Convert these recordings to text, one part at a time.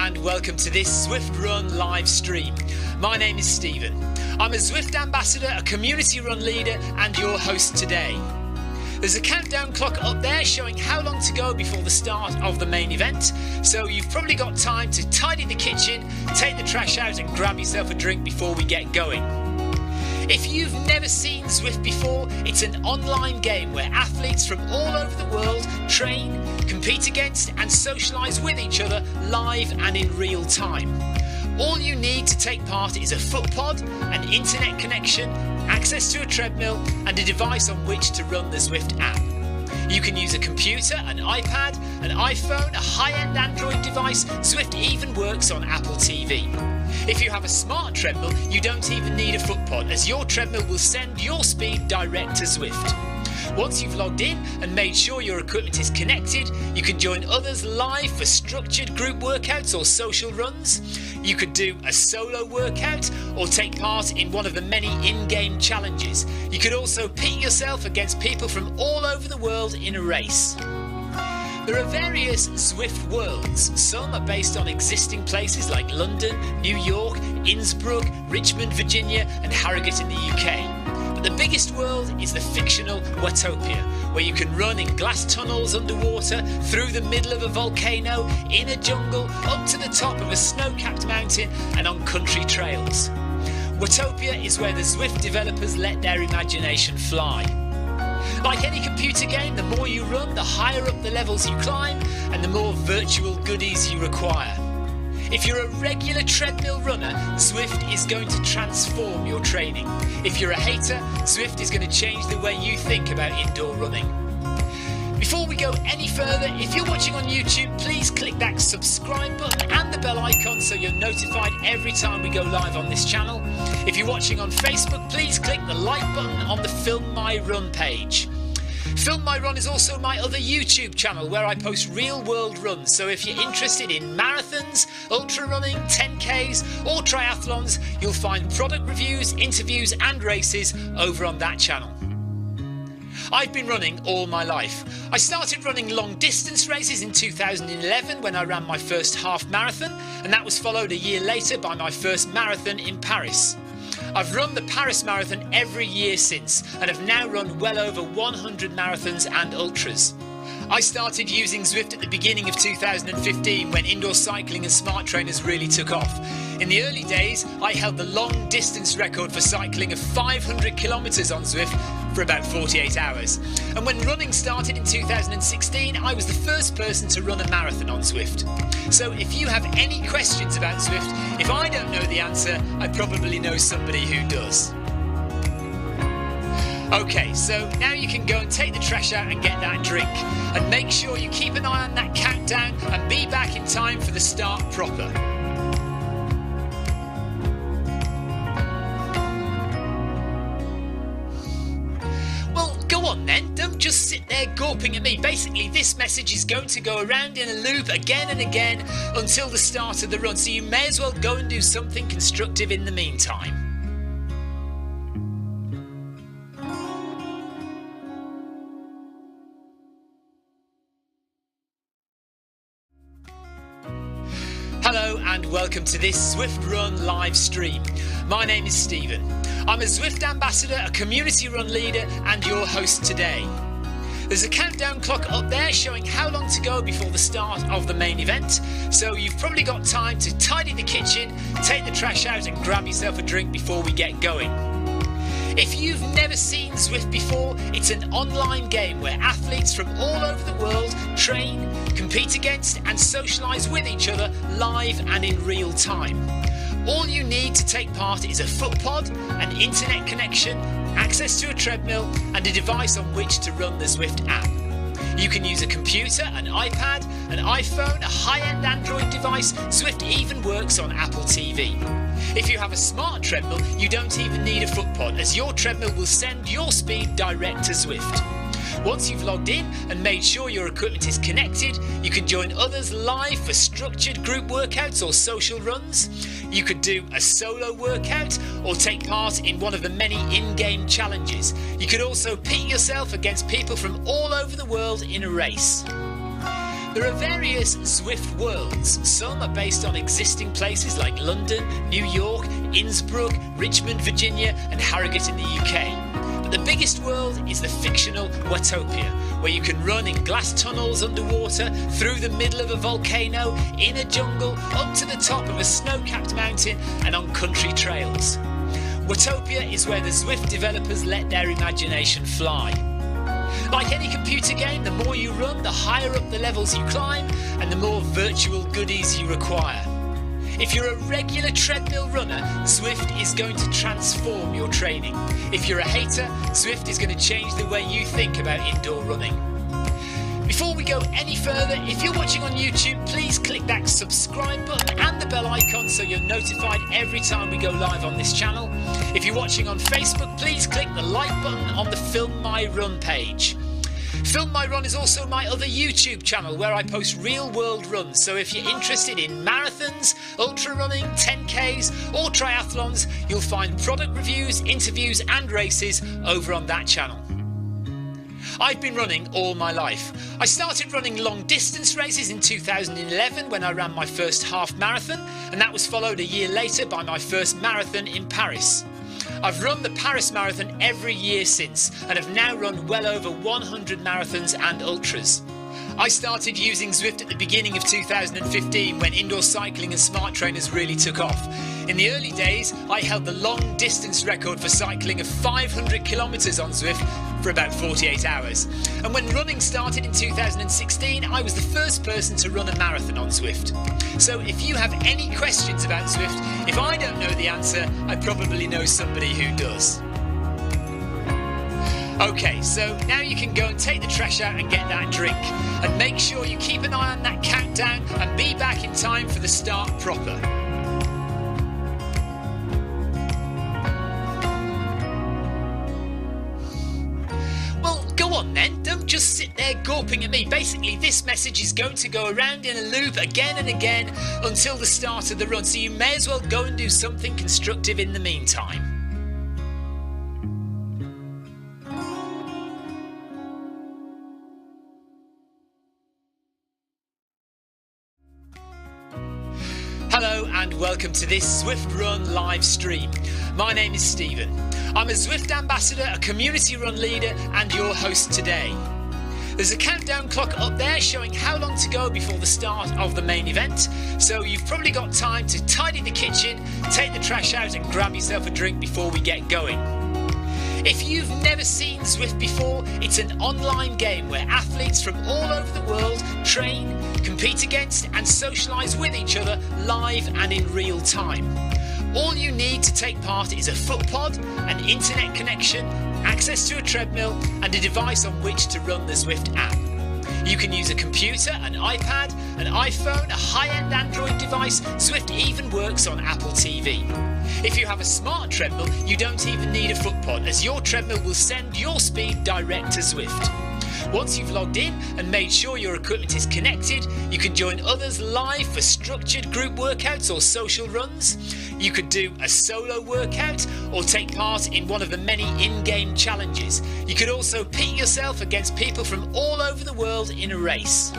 and welcome to this Zwift Run live stream. My name is Stephen. I'm a Zwift ambassador, a community run leader and your host today. There's a countdown clock up there showing how long to go before the start of the main event, so you've probably got time to tidy the kitchen, take the trash out and grab yourself a drink before we get going. If you've never seen Zwift before, it's an online game where athletes from all over the world train, compete against and socialise with each other live and in real time. All you need to take part is a foot pod, an internet connection, access to a treadmill and a device on which to run the Zwift app. You can use a computer, an iPad, an iPhone, a high-end Android device. Zwift even works on Apple TV. If you have a smart treadmill, you don't even need a foot pod, as your treadmill will send your speed direct to Zwift. Once you've logged in and made sure your equipment is connected, you can join others live for structured group workouts or social runs. You could do a solo workout or take part in one of the many in-game challenges. You could also pit yourself against people from all over the world in a race. There are various Zwift worlds. Some are based on existing places like London, New York, Innsbruck, Richmond, Virginia and Harrogate in the UK. But the biggest world is the fictional Watopia, where you can run in glass tunnels underwater, through the middle of a volcano, in a jungle, up to the top of a snow-capped mountain and on country trails. Watopia is where the Zwift developers let their imagination fly. Like any computer game, the more you run, the higher up the levels you climb and the more virtual goodies you require. If you're a regular treadmill runner, Zwift is going to transform your training. If you're a hater, Zwift is going to change the way you think about indoor running. Before we go any further, if you're watching on YouTube, please click that subscribe button and the bell icon so you're notified every time we go live on this channel. If you're watching on Facebook, please click the like button on the Film My Run page. Film My Run is also my other YouTube channel where I post real world runs, so if you're interested in marathons, ultra running, 10Ks or triathlons, you'll find product reviews, interviews and races over on that channel. I've been running all my life. I started running long distance races in 2011 when I ran my first half marathon, and that was followed a year later by my first marathon in Paris. I've run the Paris Marathon every year since and have now run well over 100 marathons and ultras. I started using Zwift at the beginning of 2015 when indoor cycling and smart trainers really took off. In the early days, I held the long distance record for cycling of 500 kilometres on Zwift for about 48 hours. And when running started in 2016, I was the first person to run a marathon on Zwift. So if you have any questions about Zwift, if I don't know the answer, I probably know somebody who does. Okay, so now you can go and take the trash out and get that drink. And make sure you keep an eye on that countdown and be back in time for the start proper. Well, go on then, don't just sit there gawping at me. Basically, this message is going to go around in a loop again and again until the start of the run, so you may as well go and do something constructive in the meantime. Hello and welcome to this Zwift Run live stream. My name is Stephen. I'm a Zwift ambassador, a community run leader and your host today. There's a countdown clock up there showing how long to go before the start of the main event, so you've probably got time to tidy the kitchen, take the trash out and grab yourself a drink before we get going. If you've never seen Zwift before, it's an online game where athletes from all over the world train, compete against and socialise with each other live and in real time. All you need to take part is a foot pod, an internet connection, access to a treadmill and a device on which to run the Zwift app. You can use a computer, an iPad, an iPhone, a high-end Android device. Zwift even works on Apple TV. If you have a smart treadmill, you don't even need a foot pod, as your treadmill will send your speed direct to Zwift. Once you've logged in and made sure your equipment is connected, you can join others live for structured group workouts or social runs. You could do a solo workout or take part in one of the many in-game challenges. You could also pit yourself against people from all over the world in a race. There are various Zwift worlds. Some are based on existing places like London, New York, Innsbruck, Richmond, Virginia and Harrogate in the UK. But the biggest world is the fictional Watopia, where you can run in glass tunnels underwater, through the middle of a volcano, in a jungle, up to the top of a snow-capped mountain and on country trails. Watopia is where the Zwift developers let their imagination fly. Like any computer game, the more you run, the higher up the levels you climb and the more virtual goodies you require. If you're a regular treadmill runner, Zwift is going to transform your training. If you're a hater, Zwift is going to change the way you think about indoor running. Before we go any further, if you're watching on YouTube, please click that subscribe button and the bell icon so you're notified every time we go live on this channel. If you're watching on Facebook, please click the like button on the Film My Run page. Film My Run is also my other YouTube channel where I post real world runs, so if you're interested in marathons, ultra running, 10Ks or triathlons, you'll find product reviews, interviews and races over on that channel. I've been running all my life. I started running long distance races in 2011 when I ran my first half marathon, and that was followed a year later by my first marathon in Paris. I've run the Paris Marathon every year since and have now run well over 100 marathons and ultras. I started using Zwift at the beginning of 2015 when indoor cycling and smart trainers really took off. In the early days, I held the long distance record for cycling of 500 kilometres on Zwift for about 48 hours. And when running started in 2016, I was the first person to run a marathon on Zwift. So if you have any questions about Zwift, if I don't know the answer, I probably know somebody who does. Okay, so now you can go and take the trash out and get that drink. And make sure you keep an eye on that countdown and be back in time for the start proper. Well, go on then, don't just sit there gawping at me. Basically, this message is going to go around in a loop again and again until the start of the run, so you may as well go and do something constructive in the meantime. Hello and welcome to this Zwift Run live stream. My name is Stephen. I'm a Zwift ambassador, a community run leader and your host today. There's a countdown clock up there showing how long to go before the start of the main event, so you've probably got time to tidy the kitchen, take the trash out and grab yourself a drink before we get going. If you've never seen Zwift before, it's an online game where athletes from all over the world train, compete against and socialise with each other live and in real time. All you need to take part is a foot pod, an internet connection, access to a treadmill and a device on which to run the Zwift app. You can use a computer, an iPad, an iPhone, a high-end Android device. Zwift even works on Apple TV. If you have a smart treadmill, you don't even need a foot pod, as your treadmill will send your speed direct to Zwift. Once you've logged in and made sure your equipment is connected, you can join others live for structured group workouts or social runs. You could do a solo workout or take part in one of the many in-game challenges. You could also pit yourself against people from all over the world in a race.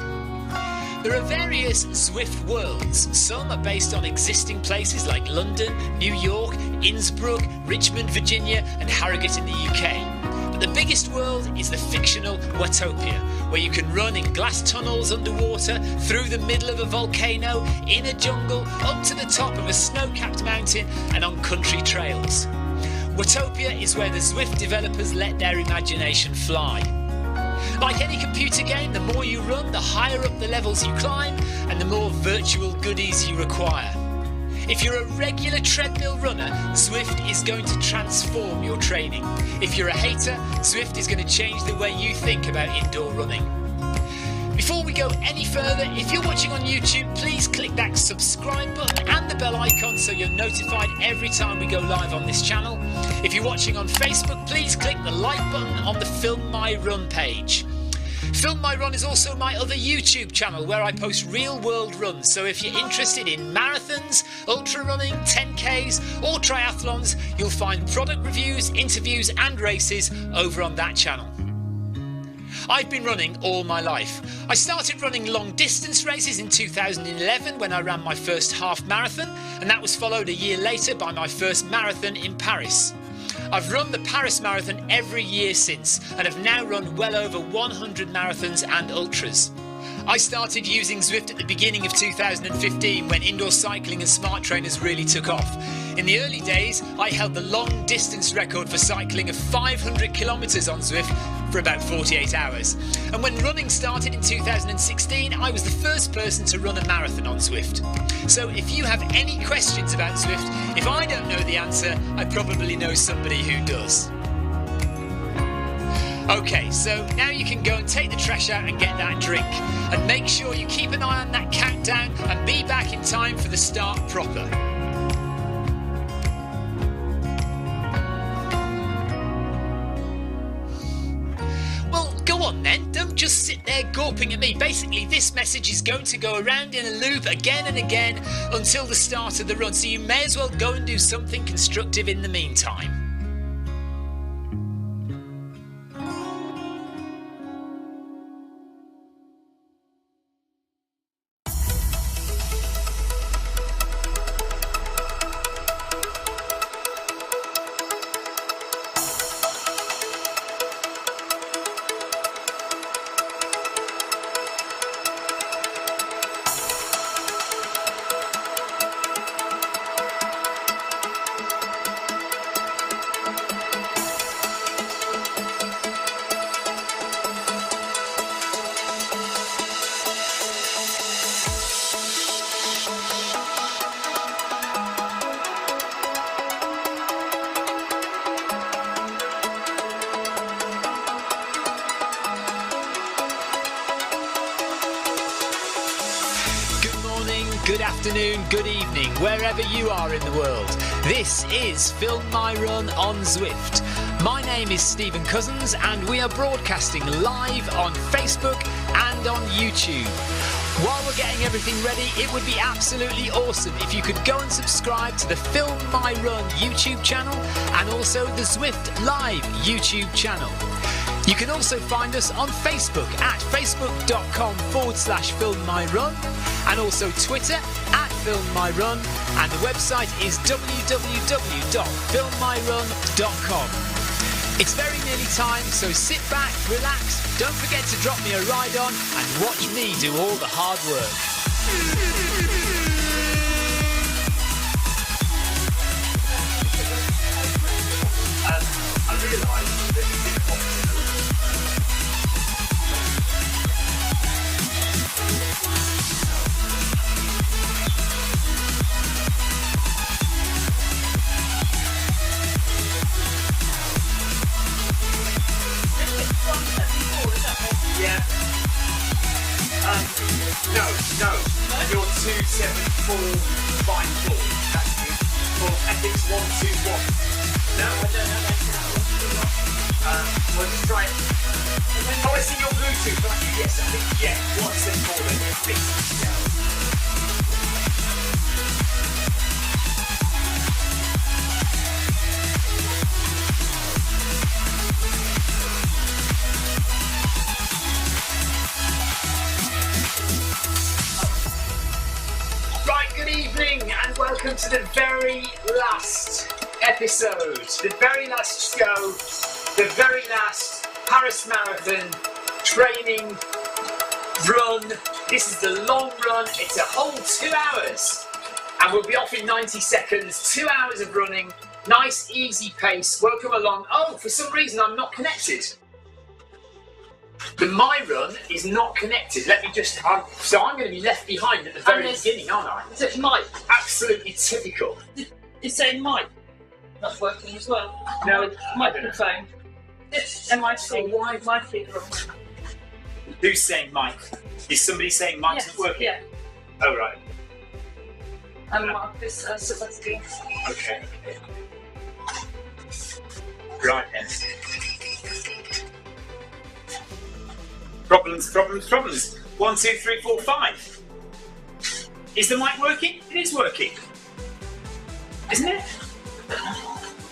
There are various Zwift worlds. Some are based on existing places like London, New York, Innsbruck, Richmond, Virginia and Harrogate in the UK. But the biggest world is the fictional Watopia, where you can run in glass tunnels underwater, through the middle of a volcano, in a jungle, up to the top of a snow-capped mountain and on country trails. Watopia is where the Zwift developers let their imagination fly. Like any computer game, the more you run, the higher up the levels you climb and the more virtual goodies you require. If you're a regular treadmill runner, Zwift is going to transform your training. If you're a hater, Zwift is going to change the way you think about indoor running. Before we go any further, if you're watching on YouTube, please click that subscribe button and the bell icon so you're notified every time we go live on this channel. If you're watching on Facebook, please click the like button on the Film My Run page. Film My Run is also my other YouTube channel where I post real world runs, so if you're interested in marathons, ultra running, 10Ks or triathlons, you'll find product reviews, interviews and races over on that channel. I've been running all my life. I started running long distance races in 2011 when I ran my first half marathon, and that was followed a year later by my first marathon in Paris. I've run the Paris Marathon every year since, and have now run well over 100 marathons and ultras. I started using Zwift at the beginning of 2015 when indoor cycling and smart trainers really took off. In the early days, I held the long distance record for cycling of 500 kilometres on Zwift for about 48 hours. And when running started in 2016, I was the first person to run a marathon on Zwift. So if you have any questions about Zwift, if I don't know the answer, I probably know somebody who does. Okay, so now you can go and take the trash out and get that drink. And make sure you keep an eye on that countdown and be back in time for the start proper. Well, go on then, don't just sit there gawping at me. Basically, this message is going to go around in a loop again and again until the start of the run, so you may as well go and do something constructive in the meantime. Good afternoon, good evening, wherever you are in the world. This is Film My Run on Zwift. My name is Stephen Cousins and we are broadcasting live on Facebook and on YouTube. While we're getting everything ready, it would be absolutely awesome if you could go and subscribe to the Film My Run YouTube channel and also the Zwift Live YouTube channel. You can also find us on Facebook at facebook.com/filmmyrun and also Twitter at filmmyrun, and the website is www.filmmyrun.com. It's very nearly time, so sit back, relax, don't forget to drop me a ride on and watch me do all the hard work. I realised that No, you're 27454. That's you. For ethics 121. No, I don't know that now. We'll just try it. Oh, I see your Bluetooth. Yes, I think, yeah. 174 then. Fix it down. And welcome to the very last episode, the very last show, the very last Paris Marathon training run. This is the long run, it's a whole 2 hours and we'll be off in 90 seconds, 2 hours of running, nice easy pace, welcome along. Oh, for some reason I'm not connected. The My Run is not connected. Let me just. So I'm going to be left behind at the very beginning, aren't I? Is it Mike? Absolutely typical. It's saying Mike. That's working as well. No, microphone. It's MIC. So why? My figure. Who's saying Mike? Is somebody saying Mike's not working? Yeah. Oh right. And Marcus Sebastian. Okay. Right then. Problems. 1, 2, 3, 4, 5. Is the mic working? It is working. Isn't it?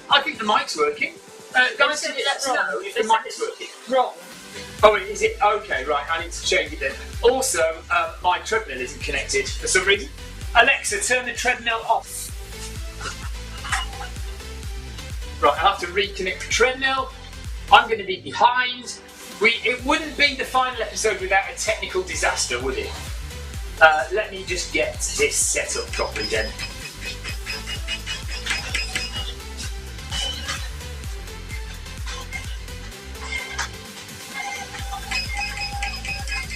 I think the mic's working. Guys, let us know if the mic is working. Wrong. Oh, is it? Okay, right, I need to change it then. Also, my treadmill isn't connected for some reason. Alexa, turn the treadmill off. Right, I'll have to reconnect the treadmill. I'm going to be behind. It wouldn't be the final episode without a technical disaster, would it? Let me just get this set up properly then.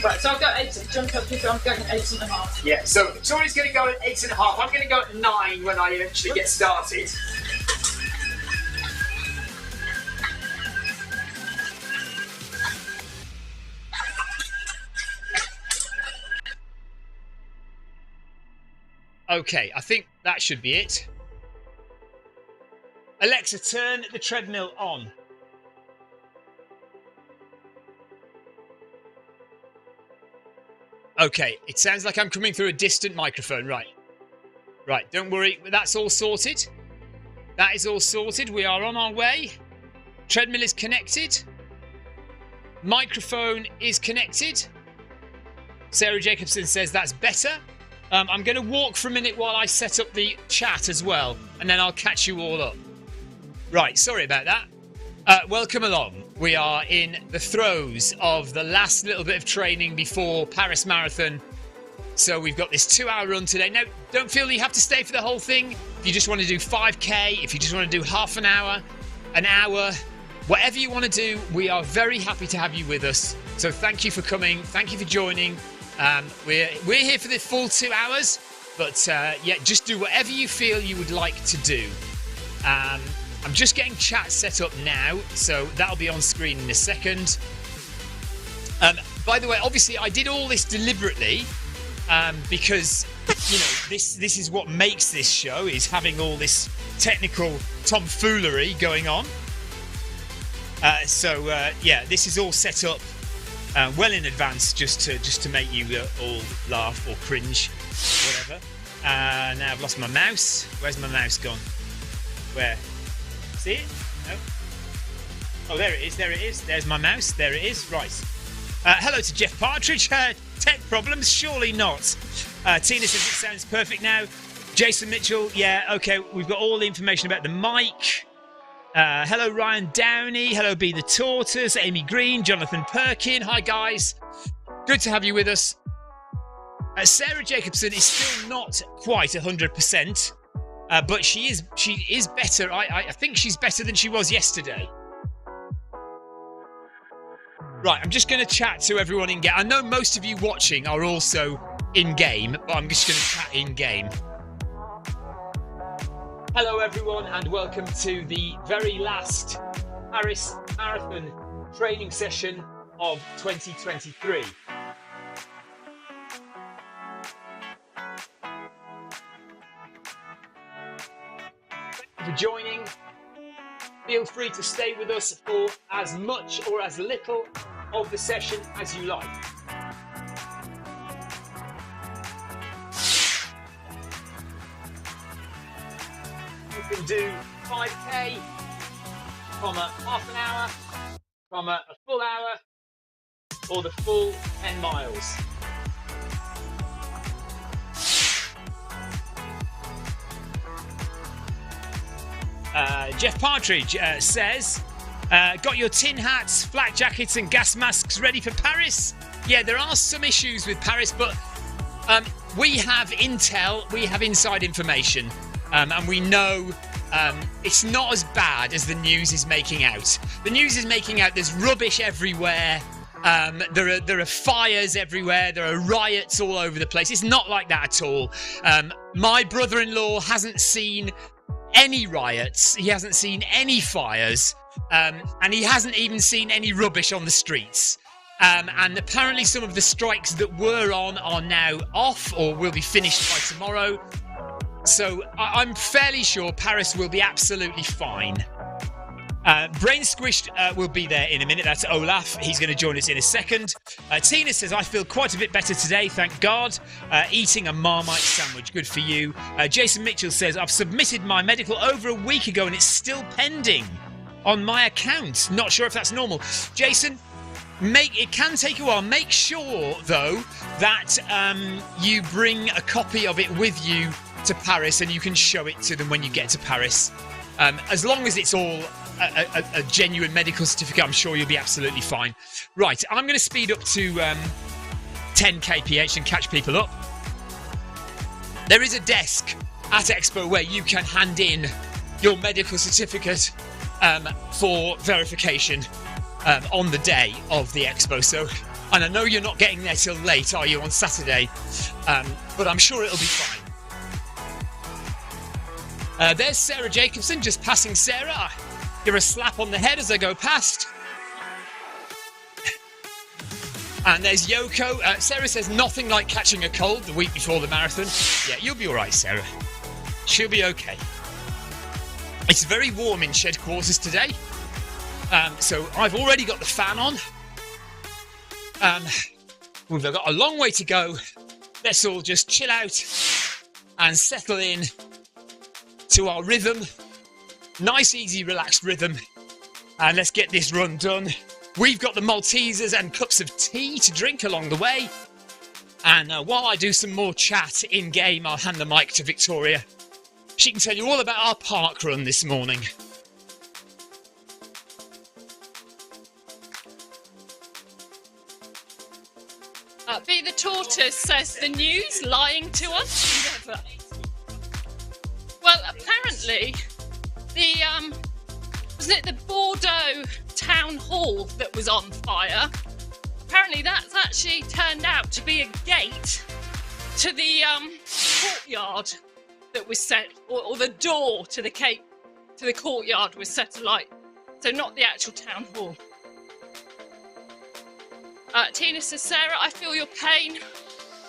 Right, so I've got 8, jump up, I'm going at 8.5. Yeah, so Tori's going to go at 8.5. I'm going to go at 9 when I eventually get started. Okay, I think that should be it. Alexa, turn the treadmill on. Okay, it sounds like I'm coming through a distant microphone. Right, don't worry, that's all sorted. That is all sorted. We are on our way. Treadmill is connected. Microphone is connected. Sarah Jacobson says that's better. I'm going to walk for a minute while I set up the chat as well, and then I'll catch you all up. Right, sorry about that. Welcome along. We are in the throes of the last little bit of training before Paris Marathon. So we've got this 2-hour run today. Now, don't feel you have to stay for the whole thing. If you just want to do 5k, if you just want to do half an hour, whatever you want to do, we are very happy to have you with us. So thank you for coming. Thank you for joining. We're here for the full 2 hours, but yeah, just do whatever you feel you would like to do. I'm just getting chat set up now, so that'll be on screen in a second. By the way, obviously I did all this deliberately because, you know, this is what makes this show, is having all this technical tomfoolery going on. Yeah, this is all set up well in advance just to make you all laugh or cringe, whatever. Now I've lost my mouse. Where's my mouse gone? Where? See it? No. Oh, there it is. There it is. There's my mouse. There it is. Right. Hello to Jeff Partridge. Tech problems? Surely not. Tina says it sounds perfect now. Jason Mitchell. Yeah. Okay. We've got all the information about the mic. Hello, Ryan Downey. Hello, Be the Tortoise. Amy Green. Jonathan Perkin. Hi, guys. Good to have you with us. Sarah Jacobson is still not quite 100%. But she is better. I think she's better than she was yesterday. Right, I'm just going to chat to everyone in game. I know most of you watching are also in game, but I'm just going to chat in game. Hello everyone, and welcome to the very last Paris Marathon training session of 2023. For joining. Feel free to stay with us for as much or as little of the session as you like. You can do 5k, half an hour, a full hour, or the full 10 miles. Jeff Partridge says, got your tin hats, flak jackets and gas masks ready for Paris? Yeah, there are some issues with Paris, but we have intel, we have inside information, and we know it's not as bad as the news is making out. The news is making out there's rubbish everywhere. There are fires everywhere. There are riots all over the place. It's not like that at all. My brother-in-law hasn't seen any riots, he hasn't seen any fires, and he hasn't even seen any rubbish on the streets. And apparently some of the strikes that were on are now off or will be finished by tomorrow. So I'm fairly sure Paris will be absolutely fine. Brain Squished will be there in a minute. That's Olaf. He's going to join us in a second. Tina says, I feel quite a bit better today, thank God. Eating a Marmite sandwich. Good for you. Jason Mitchell says, I've submitted my medical over a week ago and it's still pending on my account. Not sure if that's normal. Jason, It can take a while. Make sure, though, that you bring a copy of it with you to Paris and you can show it to them when you get to Paris. As long as it's all a genuine medical certificate, I'm sure you'll be absolutely fine. Right, I'm going to speed up to 10 kph and catch people up. There is a desk at Expo where you can hand in your medical certificate for verification on the day of the Expo. So, and I know you're not getting there till late, are you, on Saturday? But I'm sure it'll be fine. There's Sarah Jacobson, just passing Sarah. Give her a slap on the head as I go past. And there's Yoko. Sarah says nothing like catching a cold the week before the marathon. Yeah, you'll be all right, Sarah. She'll be okay. It's very warm in shed quarters today. So I've already got the fan on. We've got a long way to go. Let's all just chill out and settle in to our rhythm. Nice, easy, relaxed rhythm. And let's get this run done. We've got the Maltesers and cups of tea to drink along the way. And while I do some more chat in-game, I'll hand the mic to Victoria. She can tell you all about our park run this morning. Be the Tortoise says the news, lying to us. Never. Well, apparently, wasn't it the Bordeaux town hall that was on fire? Apparently, that's actually turned out to be a gate to the courtyard that was set, or the door to the courtyard was set alight. So not the actual town hall. Tina says, Sarah, I feel your pain.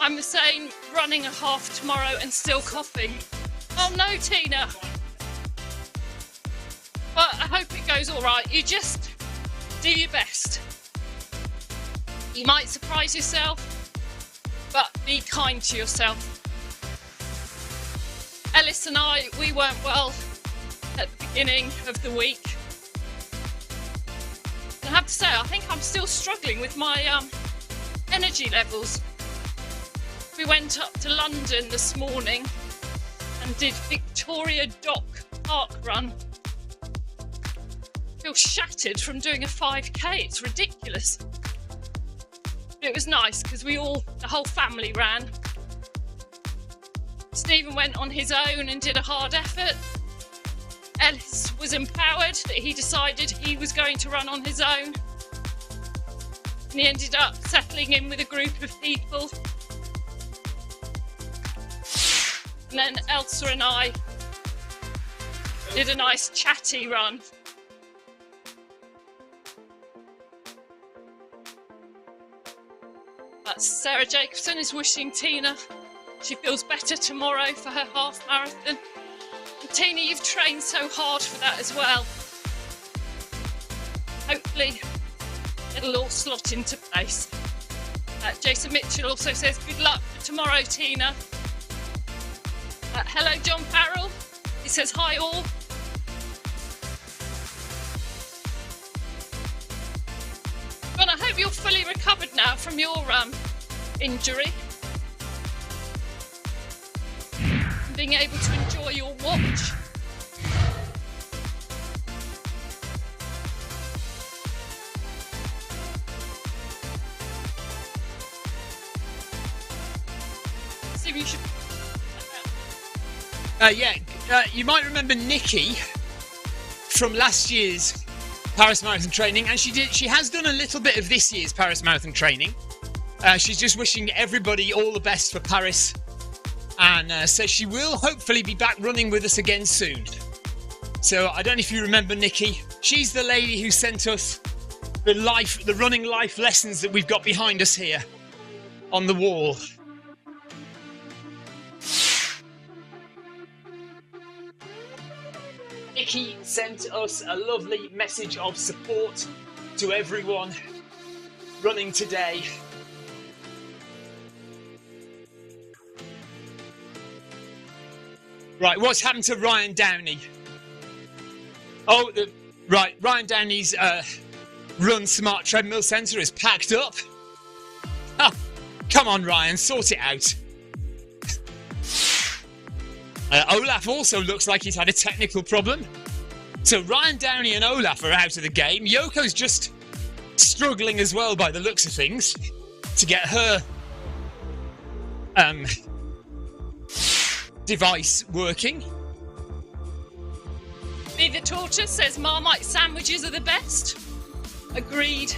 I'm the same, running a half tomorrow and still coughing. Oh no, Tina. But I hope it goes all right. You just do your best. You might surprise yourself, but be kind to yourself. Ellis and I, we weren't well at the beginning of the week. I have to say, I think I'm still struggling with my energy levels. We went up to London this morning and did Victoria Dock Park Run. I feel shattered from doing a 5k, it's ridiculous. But it was nice because the whole family ran. Stephen went on his own and did a hard effort. Ellis was empowered that he decided he was going to run on his own. And he ended up settling in with a group of people. And then Elsa and I did a nice chatty run. Sarah Jacobson is wishing Tina she feels better tomorrow for her half marathon. And Tina, you've trained so hard for that as well. Hopefully it'll all slot into place. Jason Mitchell also says good luck for tomorrow, Tina. Hello, John Farrell. He says hi all. John, I hope you're fully recovered now from your injury. And being able to enjoy your watch. So you should. You might remember Nikki from last year's Paris Marathon training, and she has done a little bit of this year's Paris Marathon training. She's just wishing everybody all the best for Paris, and says she will hopefully be back running with us again soon. So I don't know if you remember Nikki. She's the lady who sent us the running life lessons that we've got behind us here on the wall. Nikki sent us a lovely message of support to everyone running today. Right, what's happened to Ryan Downey? Ryan Downey's Run Smart Treadmill Centre is packed up. Ah, come on, Ryan, sort it out. Olaf also looks like he's had a technical problem. So Ryan Downey and Olaf are out of the game. Yoko's just struggling as well by the looks of things to get her device working. Be the Tortoise says Marmite sandwiches are the best. Agreed.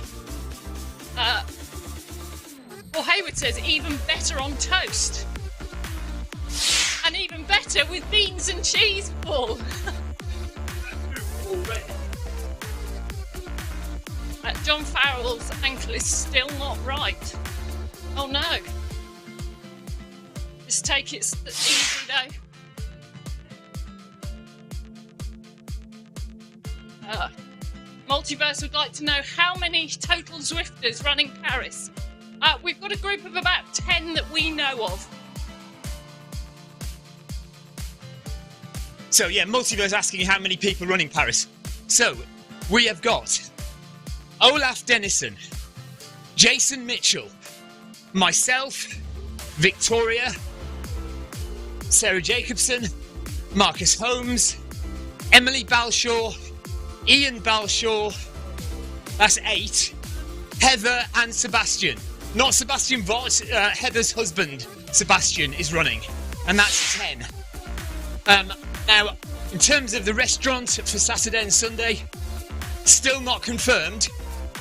Paul Hayward says even better on toast. And even better with beans and cheese, Paul. John Farrell's ankle is still not right. Oh no. Just take it easy though. Multiverse would like to know how many total Zwifters running Paris. We've got a group of about 10 that we know of. So yeah, Multiverse asking how many people running Paris. So we have got Olaf Dennison, Jason Mitchell, myself, Victoria, Sarah Jacobson, Marcus Holmes, Emily Balshaw, Ian Balshaw, that's 8, Heather and Sebastian. Not Sebastian Vott, Heather's husband, Sebastian, is running, and that's 10. Now, in terms of the restaurant for Saturday and Sunday, still not confirmed,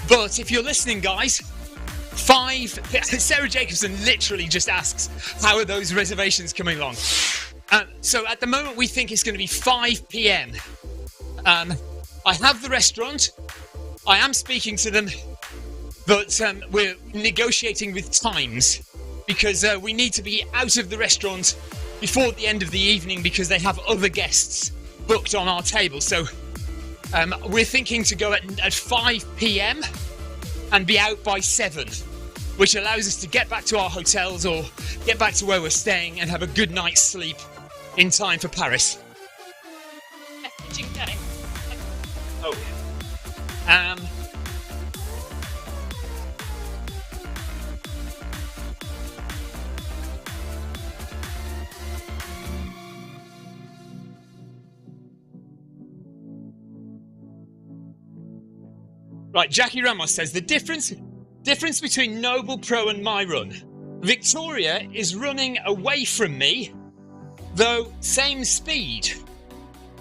but if you're listening, guys, 5... Sarah Jacobson literally just asks, how are those reservations coming along? So at the moment, we think it's going to be 5 p.m. I have the restaurant. I am speaking to them, but we're negotiating with times because we need to be out of the restaurant before the end of the evening because they have other guests booked on our table. So we're thinking to go at 5 p.m. and be out by 7, which allows us to get back to our hotels or get back to where we're staying and have a good night's sleep in time for Paris. Oh, yeah. Right, Jackie Ramos says the difference between Noble Pro and my run. Victoria is running away from me, though same speed.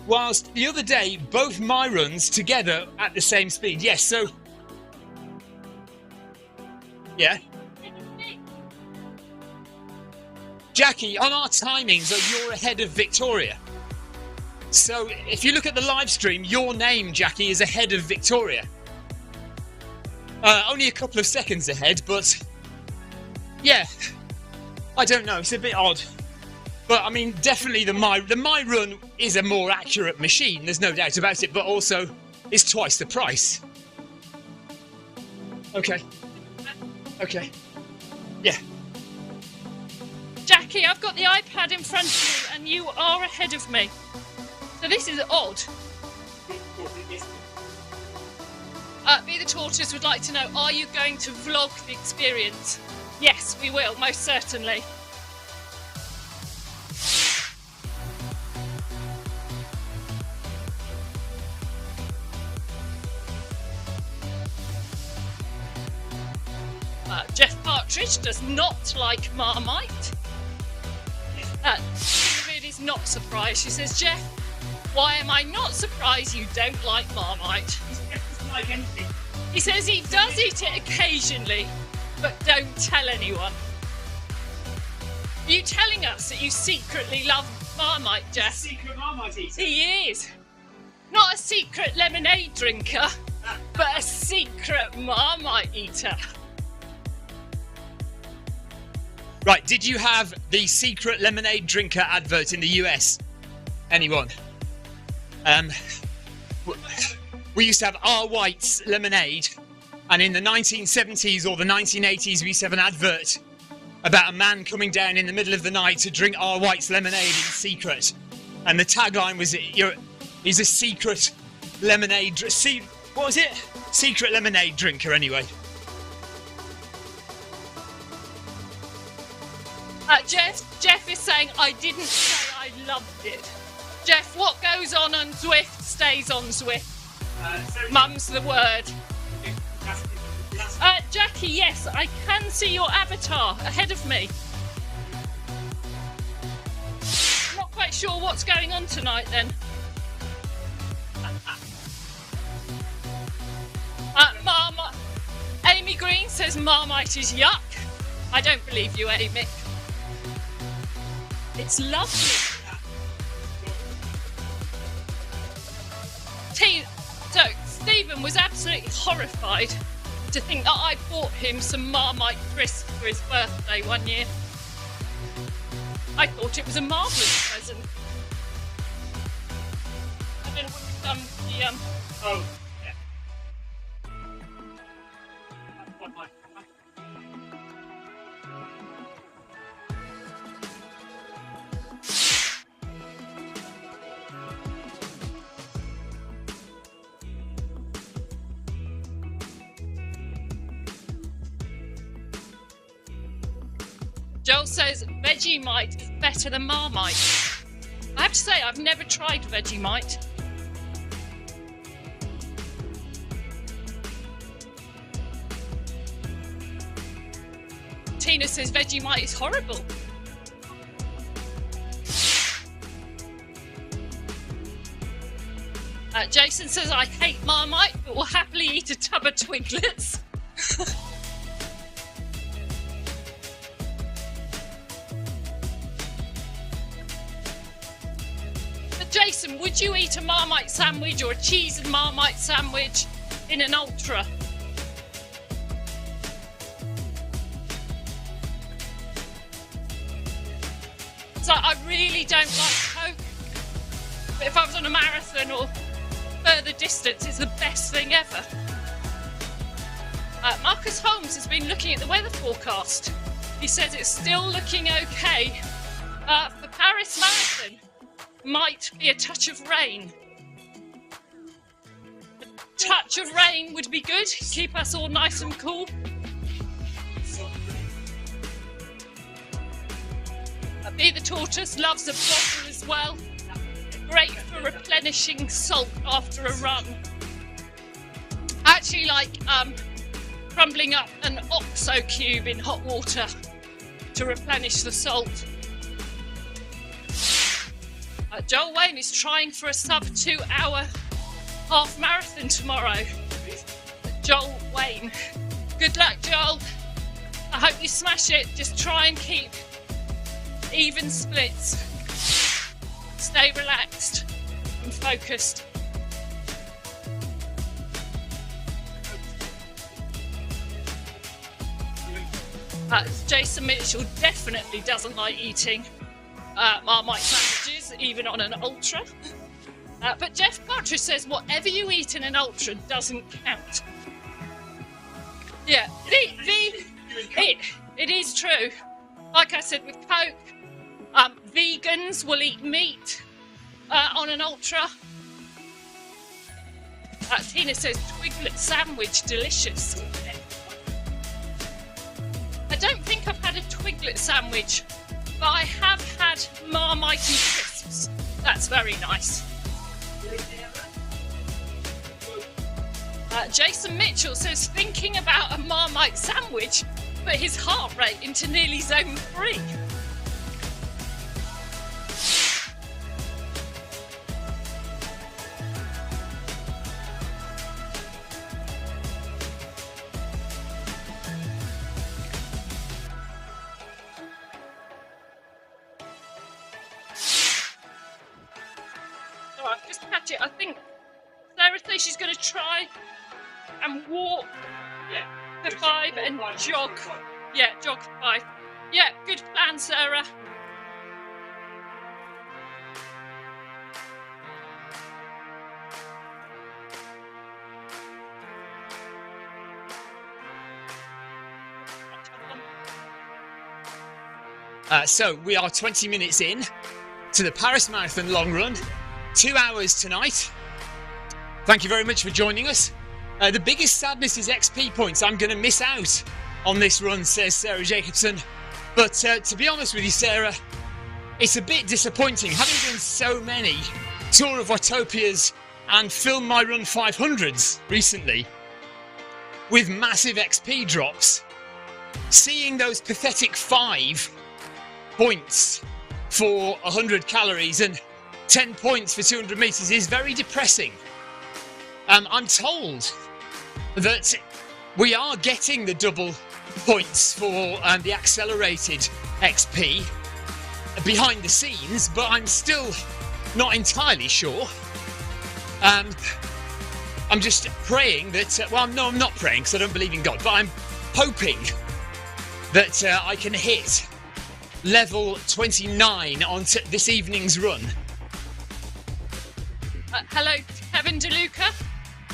Whilst the other day, both my runs together at the same speed. Yes, so... Yeah. Jackie, on our timings, you're ahead of Victoria. So, if you look at the live stream, your name, Jackie, is ahead of Victoria. Only a couple of seconds ahead, but... Yeah. I don't know, it's a bit odd. But, I mean, definitely the My Run is a more accurate machine, there's no doubt about it, but also it's twice the price. Okay. Okay. Yeah. Jackie, I've got the iPad in front of you and you are ahead of me. So this is odd. Be the Tortoise would like to know, are you going to vlog the experience? Yes, we will, most certainly. Jeff Partridge does not like Marmite. Ingrid is not surprised. She says, Jeff, why am I not surprised you don't like Marmite? Like anything. He says he does eat it occasionally, but don't tell anyone. Are you telling us that you secretly love Marmite, Jeff? Secret Marmite eater. He is. Not a secret lemonade drinker, but a secret Marmite eater. Right, did you have the secret lemonade drinker advert in the US? Anyone? We used to have R. White's lemonade, and in the 1970s or the 1980s we used to have an advert about a man coming down in the middle of the night to drink R. White's lemonade in secret. And the tagline was, he's a secret lemonade... what was it? Secret lemonade drinker, anyway. Jeff is saying, I didn't say I loved it. Jeff, what goes on Zwift stays on Zwift. Mum's the word. Jackie, yes, I can see your avatar ahead of me. I'm not quite sure what's going on tonight then. Amy Green says Marmite is yuck. I don't believe you, Amy. It's lovely. So Stephen was absolutely horrified to think that I bought him some Marmite crisps for his birthday one year. I thought it was a marvellous present. I don't know what you've done with the Oh, yeah. That's one mic. Joel says Vegemite is better than Marmite. I have to say, I've never tried Vegemite. Tina says Vegemite is horrible. Jason says I hate Marmite, but will happily eat a tub of Twiglets. Jason, would you eat a Marmite sandwich or a cheese and Marmite sandwich in an ultra? So I really don't like Coke, but if I was on a marathon or further distance, it's the best thing ever. Marcus Holmes has been looking at the weather forecast. He says it's still looking okay for Paris Marathon. Might be a touch of rain. A touch of rain would be good, keep us all nice and cool. Be the Tortoise loves a bottle as well. Great for replenishing salt after a run. I actually like crumbling up an OXO cube in hot water to replenish the salt. Joel Wayne is trying for a sub 2 hour half marathon tomorrow. Joel Wayne. Good luck, Joel. I hope you smash it. Just try and keep even splits. Stay relaxed and focused. Jason Mitchell definitely doesn't like eating Marmite sandwiches, even on an ultra. But Jeff Partridge says whatever you eat in an ultra doesn't count. Yeah, it is true. Like I said with Coke, vegans will eat meat on an ultra. Tina says Twiglet sandwich, delicious. I don't think I've had a Twiglet sandwich, but I have had Marmite and crisps. That's very nice. Jason Mitchell says thinking about a Marmite sandwich put his heart rate into nearly zone 3. Alright, just catch it. I think Sarah says she's going to try and walk for 5 and jog. Yeah, jog for 5. Yeah, good plan, Sarah. So we are 20 minutes in to the Paris Marathon long run. 2 hours tonight. Thank you very much for joining us. The biggest sadness is XP points. I'm going to miss out on this run, says Sarah Jacobson. But to be honest with you, Sarah, it's a bit disappointing. Having done so many Tour of Watopias and Film My Run 500s recently, with massive XP drops, seeing those pathetic 5 points for 100 calories and 10 points for 200 metres is very depressing. I'm told that we are getting the double points for the accelerated XP behind the scenes, but I'm still not entirely sure. I'm just praying that, well, no, I'm not praying because I don't believe in God, but I'm hoping that I can hit level 29 on this evening's run. Hello, Kevin DeLuca.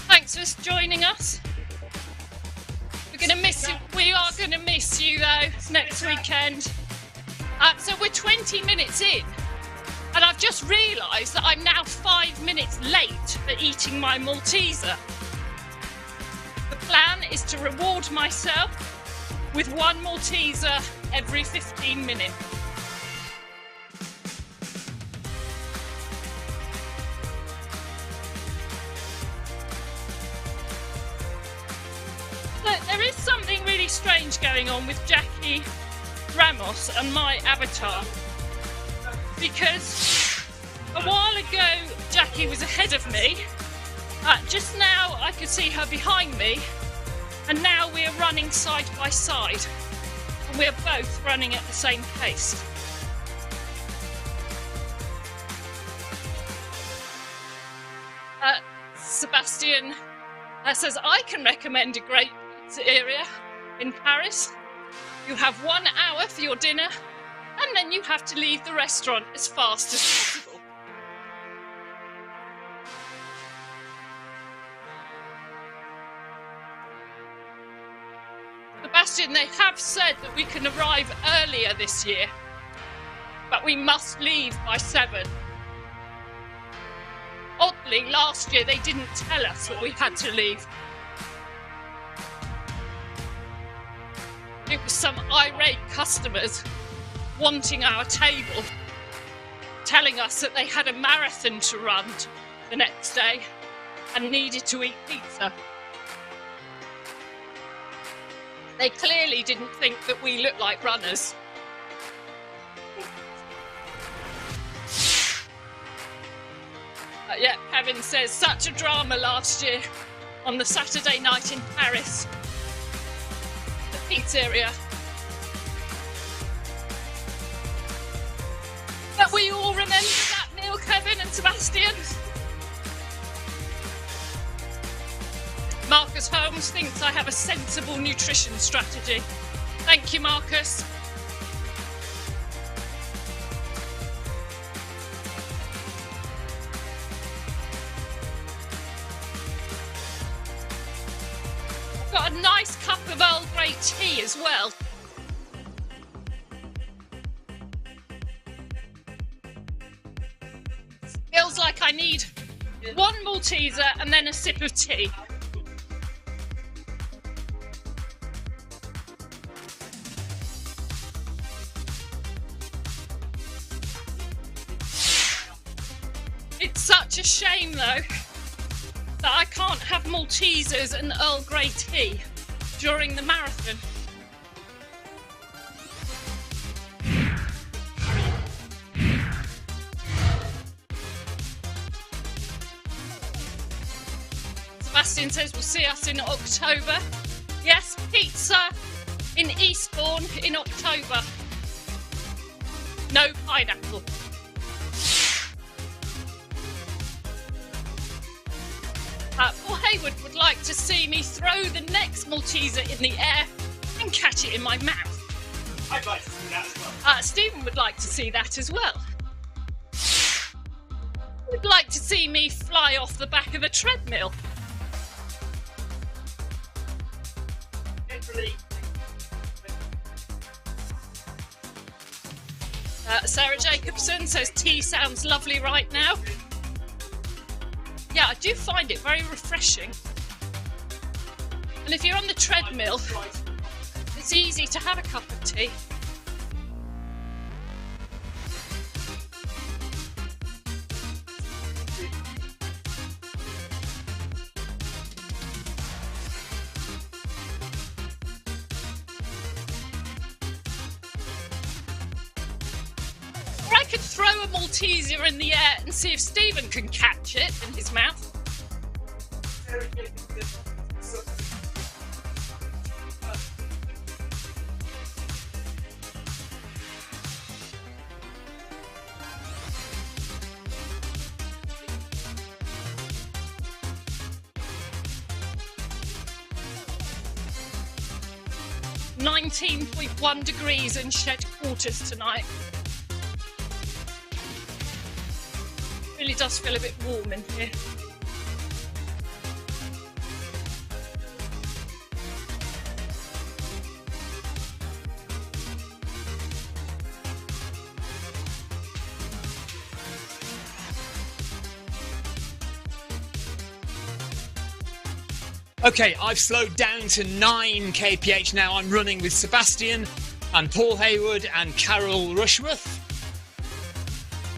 Thanks for joining us. We're going to miss you. We are going to miss you though next weekend. So we're 20 minutes in, and I've just realised that I'm now 5 minutes late for eating my Malteser. The plan is to reward myself with one Malteser every 15 minutes. Look, there is something really strange going on with Jackie Ramos and my avatar, because a while ago Jackie was ahead of me, just now I could see her behind me, and now we're running side by side and we're both running at the same pace. Sebastian says, I can recommend a great pizza area in Paris. You have 1 hour for your dinner, and then you have to leave the restaurant as fast as possible. Sebastian, they have said that we can arrive earlier this year, but we must leave by 7. Oddly, last year they didn't tell us that we had to leave. It was some irate customers wanting our table, telling us that they had a marathon to run the next day and needed to eat pizza. They clearly didn't think that we looked like runners. Yeah, Kevin says, such a drama last year on the Saturday night in Paris. The pizzeria. But we all remember that meal, Kevin and Sebastian. Marcus Holmes thinks I have a sensible nutrition strategy. Thank you, Marcus. Got a nice cup of Earl Grey tea as well. Feels like I need 1 Malteser and then a sip of tea. It's such a shame though that I can't have Maltesers and Earl Grey tea during the marathon. Sebastian says we'll see us in October. Yes, pizza in Eastbourne in October. No pineapple. Paul Hayward would like to see me throw the next Malteser in the air and catch it in my mouth. I'd like to see that as well. Stephen would like to see that as well. Would like to see me fly off the back of a treadmill. Sarah Jacobson says tea sounds lovely right now. Yeah, I do find it very refreshing. And if you're on the treadmill, it's easy to have a cup of tea. Or I could throw a Malteser in the air and see if Stephen can catch it in his mouth. 19.1 degrees in shed quarters tonight. Really does feel a bit warm in here. Okay, I've slowed down to 9 kph now. I'm running with Sebastian and Paul Haywood and Carol Rushworth.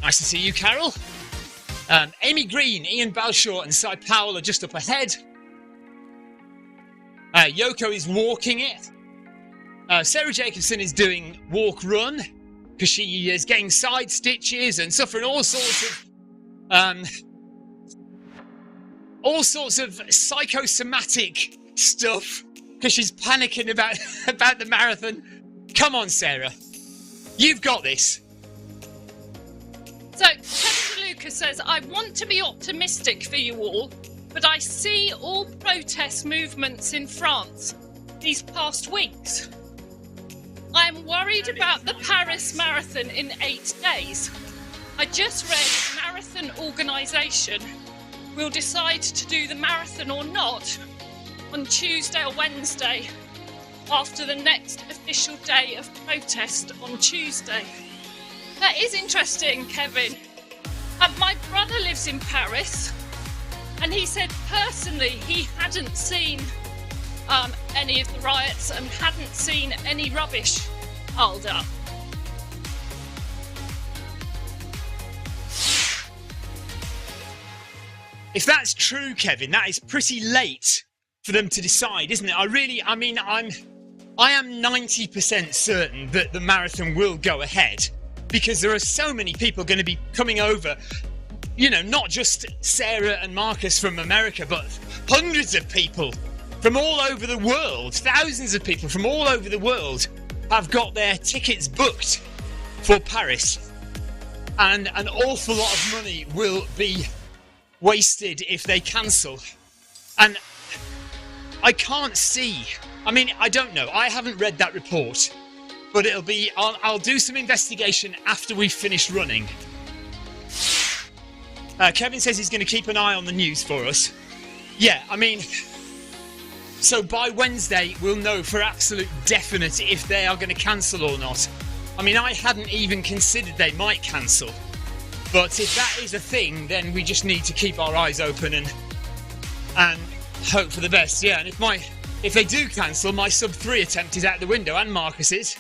Nice to see you, Carol. Amy Green, Ian Balshaw and Cy Powell are just up ahead. Yoko is walking it. Sarah Jacobson is doing walk-run because she is getting side stitches and suffering all sorts of psychosomatic stuff because she's panicking about the marathon. Come on, Sarah. You've got this. So, Kevin DeLuca says, I want to be optimistic for you all, but I see all protest movements in France these past weeks. I am worried about the Paris Marathon in 8 days. I just read Marathon Organisation will decide to do the marathon or not on Tuesday or Wednesday after the next official day of protest on Tuesday. That is interesting, Kevin. My brother lives in Paris and he said personally he hadn't seen any of the riots and hadn't seen any rubbish piled up. If that's true, Kevin, that is pretty late for them to decide, isn't it? I am 90% certain that the marathon will go ahead because there are so many people going to be coming over. You know, not just Sarah and Marcus from America, but hundreds of people from all over the world. Thousands of people from all over the world have got their tickets booked for Paris. And an awful lot of money will be wasted if they cancel. And I can't see, I don't know, I haven't read that report, but I'll do some investigation after we've finished running. Kevin says he's going to keep an eye on the news for us. Yeah, so by Wednesday we'll know for absolute definite if they are going to cancel or not. I hadn't even considered they might cancel. But if that is a thing, then we just need to keep our eyes open and hope for the best. Yeah, and if they do cancel, my sub-3 attempt is out the window, and Marcus's.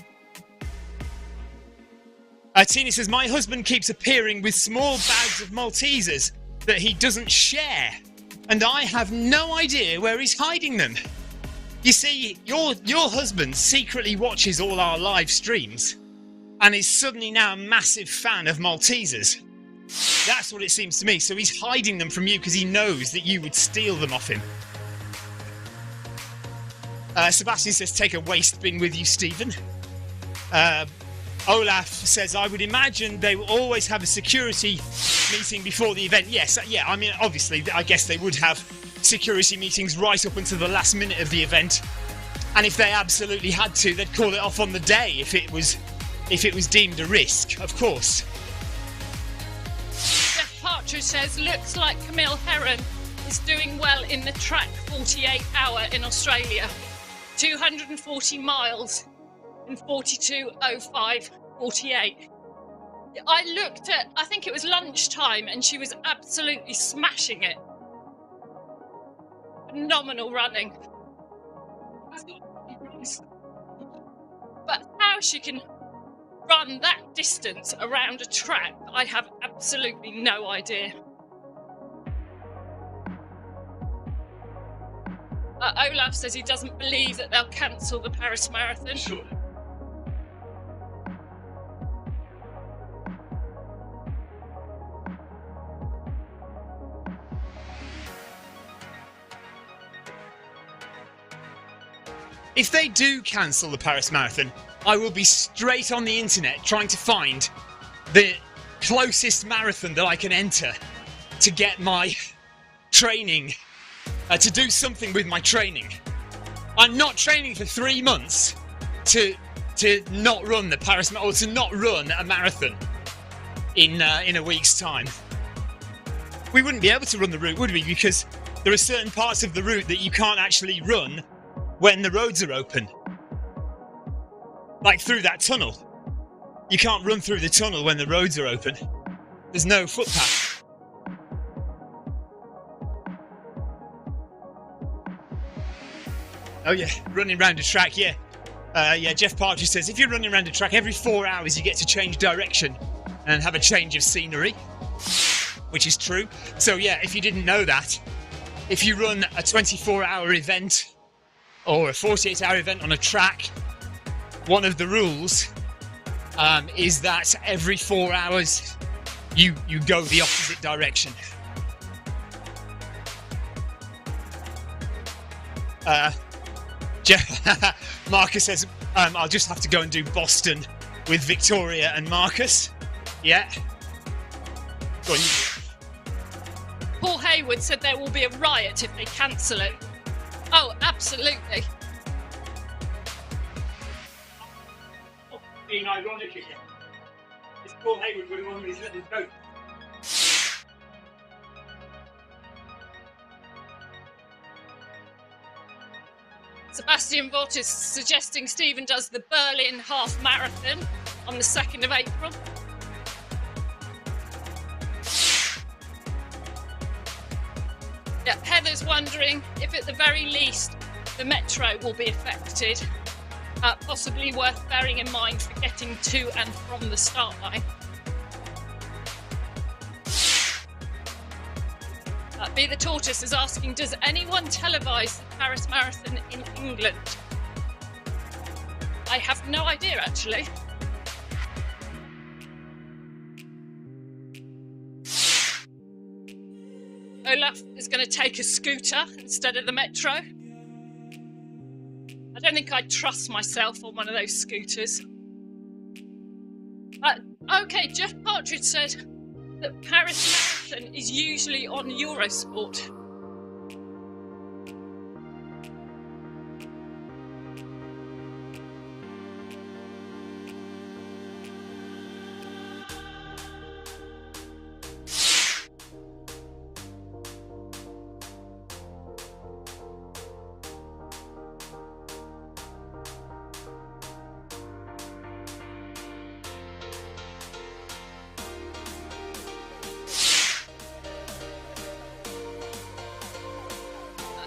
Tina says, my husband keeps appearing with small bags of Maltesers that he doesn't share, and I have no idea where he's hiding them. You see, your husband secretly watches all our live streams and is suddenly now a massive fan of Maltesers. That's what it seems to me. So he's hiding them from you because he knows that you would steal them off him. Sebastian says, take a waste bin with you, Stephen. Olaf says, I would imagine they will always have a security meeting before the event. Yes, yeah, obviously, I guess they would have security meetings right up until the last minute of the event. And if they absolutely had to, they'd call it off on the day if it was deemed a risk, of course. Partridge says, looks like Camille Herron is doing well in the track 48 hour in Australia. 240 miles in 42:05:48. I looked at, I think it was lunchtime, and she was absolutely smashing it. Phenomenal running. But how she can run that distance around a track, I have absolutely no idea. Olaf says he doesn't believe that they'll cancel the Paris Marathon. Sure. If they do cancel the Paris Marathon, I will be straight on the internet trying to find the closest marathon that I can enter to get my training, to do something with my training. I'm not training for 3 months to not run the Paris Marathon, or to not run a marathon in a week's time. We wouldn't be able to run the route, would we? Because there are certain parts of the route that you can't actually run when the roads are open. Like through that tunnel. You can't run through the tunnel when the roads are open. There's no footpath. Oh yeah, running around a track, yeah. Jeff Partridge says, if you're running around a track every 4 hours, you get to change direction and have a change of scenery, which is true. So yeah, if you didn't know that, if you run a 24-hour event or a 48-hour event on a track, one of the rules is that every 4 hours you go the opposite direction. Marcus says, I'll just have to go and do Boston with Victoria and Marcus. Yeah. Go on, you do it. Paul Hayward said there will be a riot if they cancel it. Oh, absolutely. Being ironic again. It's Paul Hayward with one of his little goats. Sebastian Vort is suggesting Stephen does the Berlin Half Marathon on the 2nd of April. Yeah, Heather's wondering if at the very least the metro will be affected. Possibly worth bearing in mind for getting to and from the start line. Be the Tortoise is asking, does anyone televise the Paris Marathon in England? I have no idea, actually. Olaf is going to take a scooter instead of the metro. I don't think I'd trust myself on one of those scooters. Okay, Jeff Partridge said that Paris Marathon is usually on Eurosport.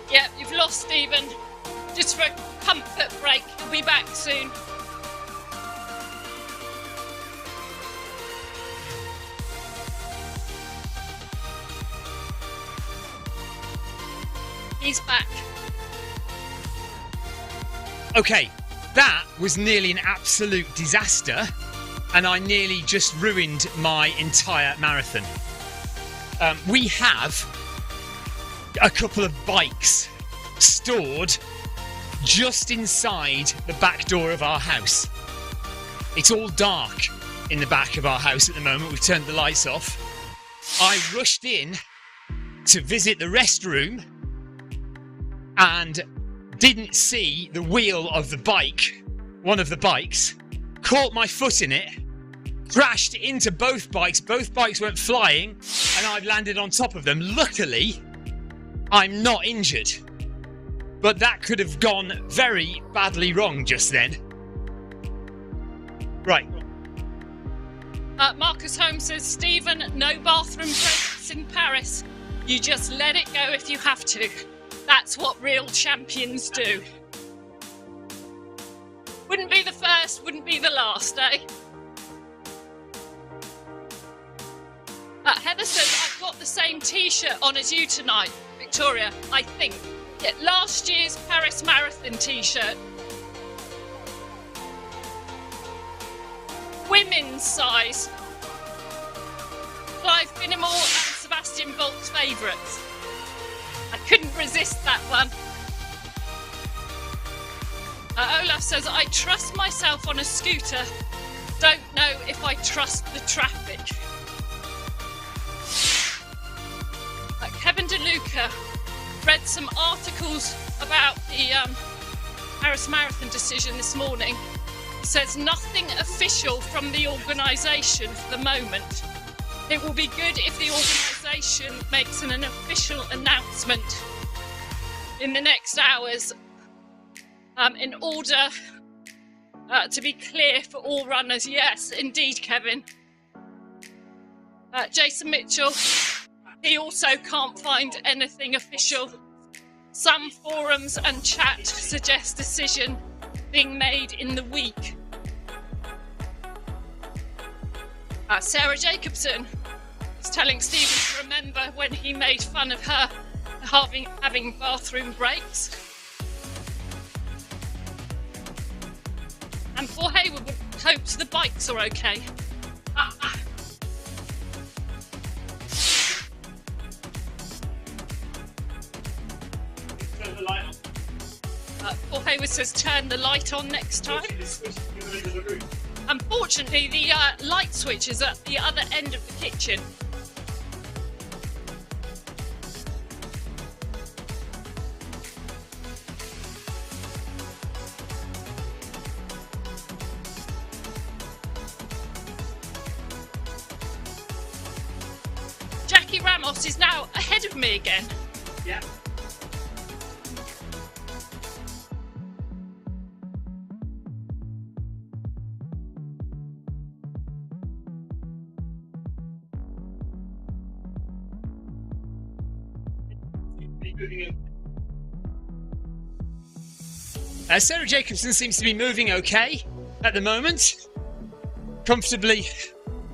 Yeah, you've lost Stephen. Just for a comfort break, he'll be back soon. He's back. Okay, that was nearly an absolute disaster, and I nearly just ruined my entire marathon. We have a couple of bikes stored just inside the back door of our house. It's all dark in the back of our house at the moment. We've turned the lights off. I rushed in to visit the restroom and didn't see the wheel of the bike, one of the bikes, caught my foot in it, crashed into both bikes went flying, and I've landed on top of them. Luckily, I'm not injured, but that could have gone very badly wrong just then. Right. Marcus Holmes says, Stephen, no bathroom breaks in Paris. You just let it go if you have to. That's what real champions do. Wouldn't be the first, wouldn't be the last, eh? Heather says, I've got the same t-shirt on as you tonight, Victoria, I think. Yeah, last year's Paris Marathon t-shirt. Women's size. Clive Finnemore and Sebastian Volk's favourites. I couldn't resist that one. Olaf says, I trust myself on a scooter. Don't know if I trust the traffic. Kevin DeLuca read some articles about the Paris Marathon decision this morning. He says nothing official from the organisation for the moment. It will be good if the organisation makes an official announcement in the next hours in order to be clear for all runners. Yes, indeed, Kevin. Jason Mitchell, he also can't find anything official. Some forums and chat suggest decision being made in the week. Sarah Jacobson is telling Stephen to remember when he made fun of her having bathroom breaks. And Paul Hayward hopes the bikes are okay. Turn the light on. Paul Hayward says turn the light on next time. Unfortunately, the light switch is at the other end of the kitchen. Jackie Ramos is now ahead of me again. Yeah. Sarah Jacobson seems to be moving okay at the moment, comfortably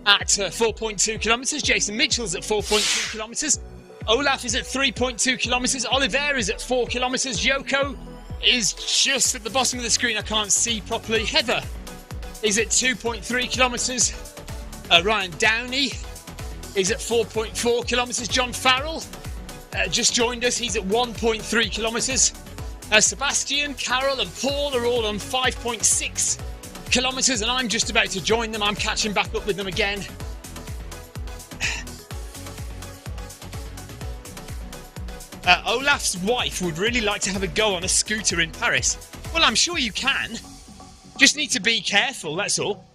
at 4.2 kilometres. Jason Mitchell's at 4.2 kilometres. Olaf is at 3.2 kilometres. Oliver is at 4 kilometres. Yoko is just at the bottom of the screen. I can't see properly. Heather is at 2.3 kilometres. Ryan Downey is at 4.4 kilometres. John Farrell just joined us. He's at 1.3 kilometres. Sebastian, Carol and Paul are all on 5.6 kilometres, and I'm just about to join them. I'm catching back up with them again. Olaf's wife would really like to have a go on a scooter in Paris. Well, I'm sure you can. Just need to be careful, that's all.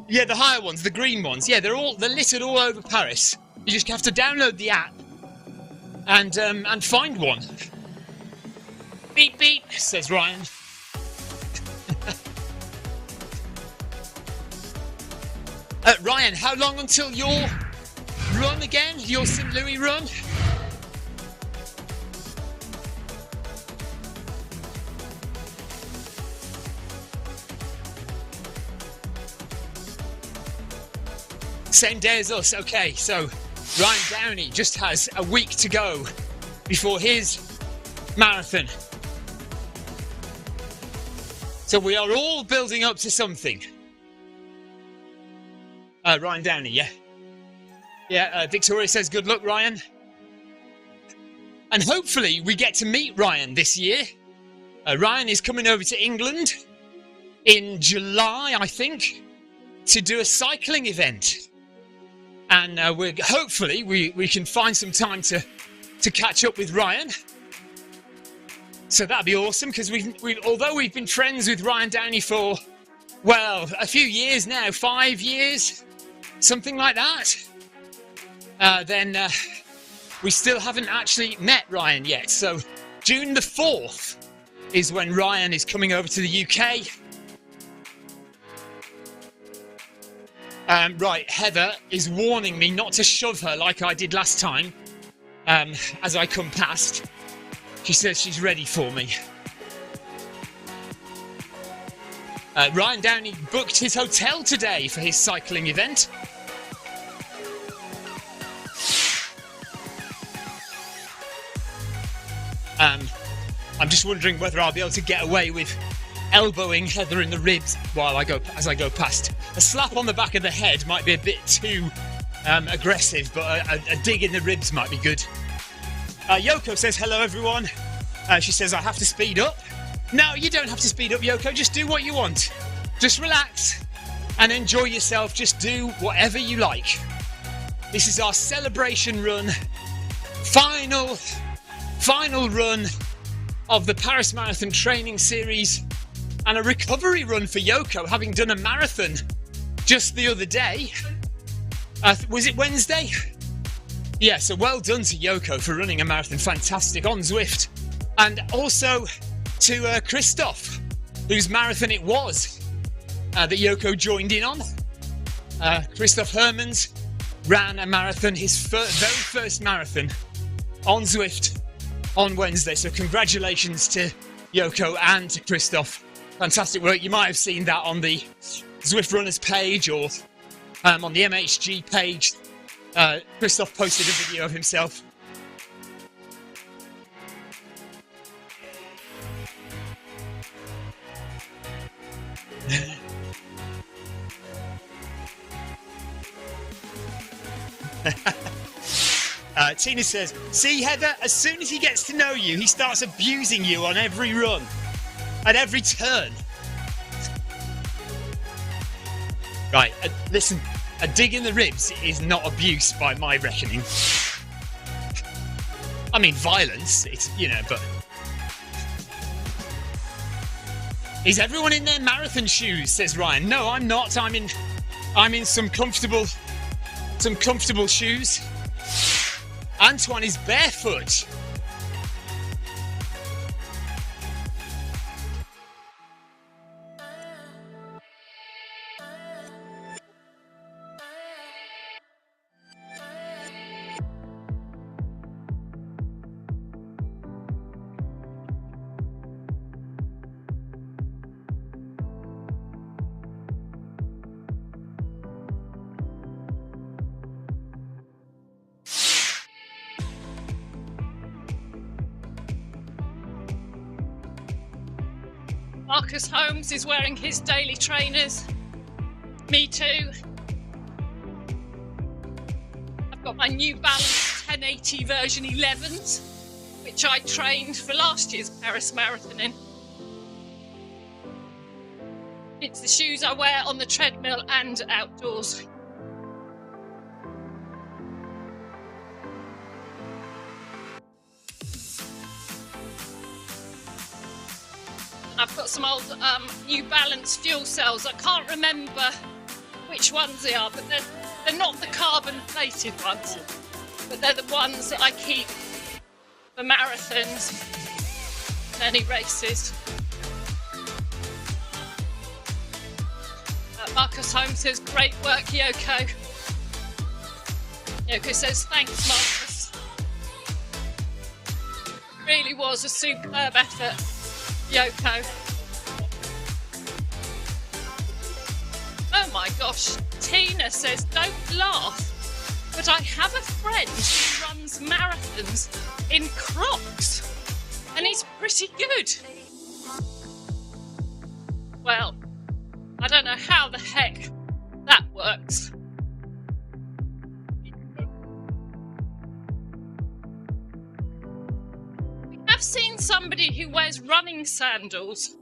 Yeah, the higher ones, the green ones. Yeah, they're littered all over Paris. You just have to download the app and find one. Beep beep, says Ryan. Ryan, how long until your run again? Your St. Louis run? Same day as us. Okay, so Ryan Downey just has a week to go before his marathon. So we are all building up to something. Ryan Downey, yeah. Yeah, Victoria says good luck, Ryan. And hopefully we get to meet Ryan this year. Ryan is coming over to England in July, I think, to do a cycling event. And hopefully we can find some time to catch up with Ryan. So that'd be awesome, because although we've been friends with Ryan Downey for, well, a few years now, 5 years, something like that, then we still haven't actually met Ryan yet. So June the 4th is when Ryan is coming over to the UK. Right, Heather is warning me not to shove her like I did last time as I come past. She says she's ready for me. Ryan Downey booked his hotel today for his cycling event. I'm just wondering whether I'll be able to get away with elbowing Heather in the ribs as I go past. A slap on the back of the head might be a bit too aggressive, but a dig in the ribs might be good. Yoko says, hello everyone. She says, I have to speed up. No, you don't have to speed up, Yoko. Just do what you want. Just relax and enjoy yourself. Just do whatever you like. This is our celebration run. Final run of the Paris Marathon training series, and a recovery run for Yoko, having done a marathon just the other day. Was it Wednesday? Yeah, so well done to Yoko for running a marathon. Fantastic on Zwift. And also to Christoph, whose marathon it was that Yoko joined in on. Christoph Hermans ran a marathon, his very first marathon on Zwift on Wednesday. So congratulations to Yoko and to Christoph. Fantastic work. You might have seen that on the Zwift Runners page or on the MHG page. Christoph posted a video of himself. Tina says, see Heather, as soon as he gets to know you, he starts abusing you on every run, at every turn. Right, listen, a dig in the ribs is not abuse by my reckoning. I mean, violence, it's, but... Is everyone in their marathon shoes, says Ryan. No, I'm not. I'm in some comfortable shoes. Antoine is barefoot. Marcus Holmes is wearing his daily trainers. Me too. I've got my New Balance 1080 version 11s, which I trained for last year's Paris Marathon in. It's the shoes I wear on the treadmill and outdoors. I've got some old New Balance fuel cells. I can't remember which ones they are, but they're not the carbon plated ones, but they're the ones that I keep for marathons and any races. Marcus Holmes says, great work, Yoko. Yoko says, thanks, Marcus. Really was a superb effort, Yoko. Oh my gosh, Tina says, don't laugh, but I have a friend who runs marathons in Crocs, and he's pretty good. Well, I don't know how the heck that works. We have seen somebody who wears running sandals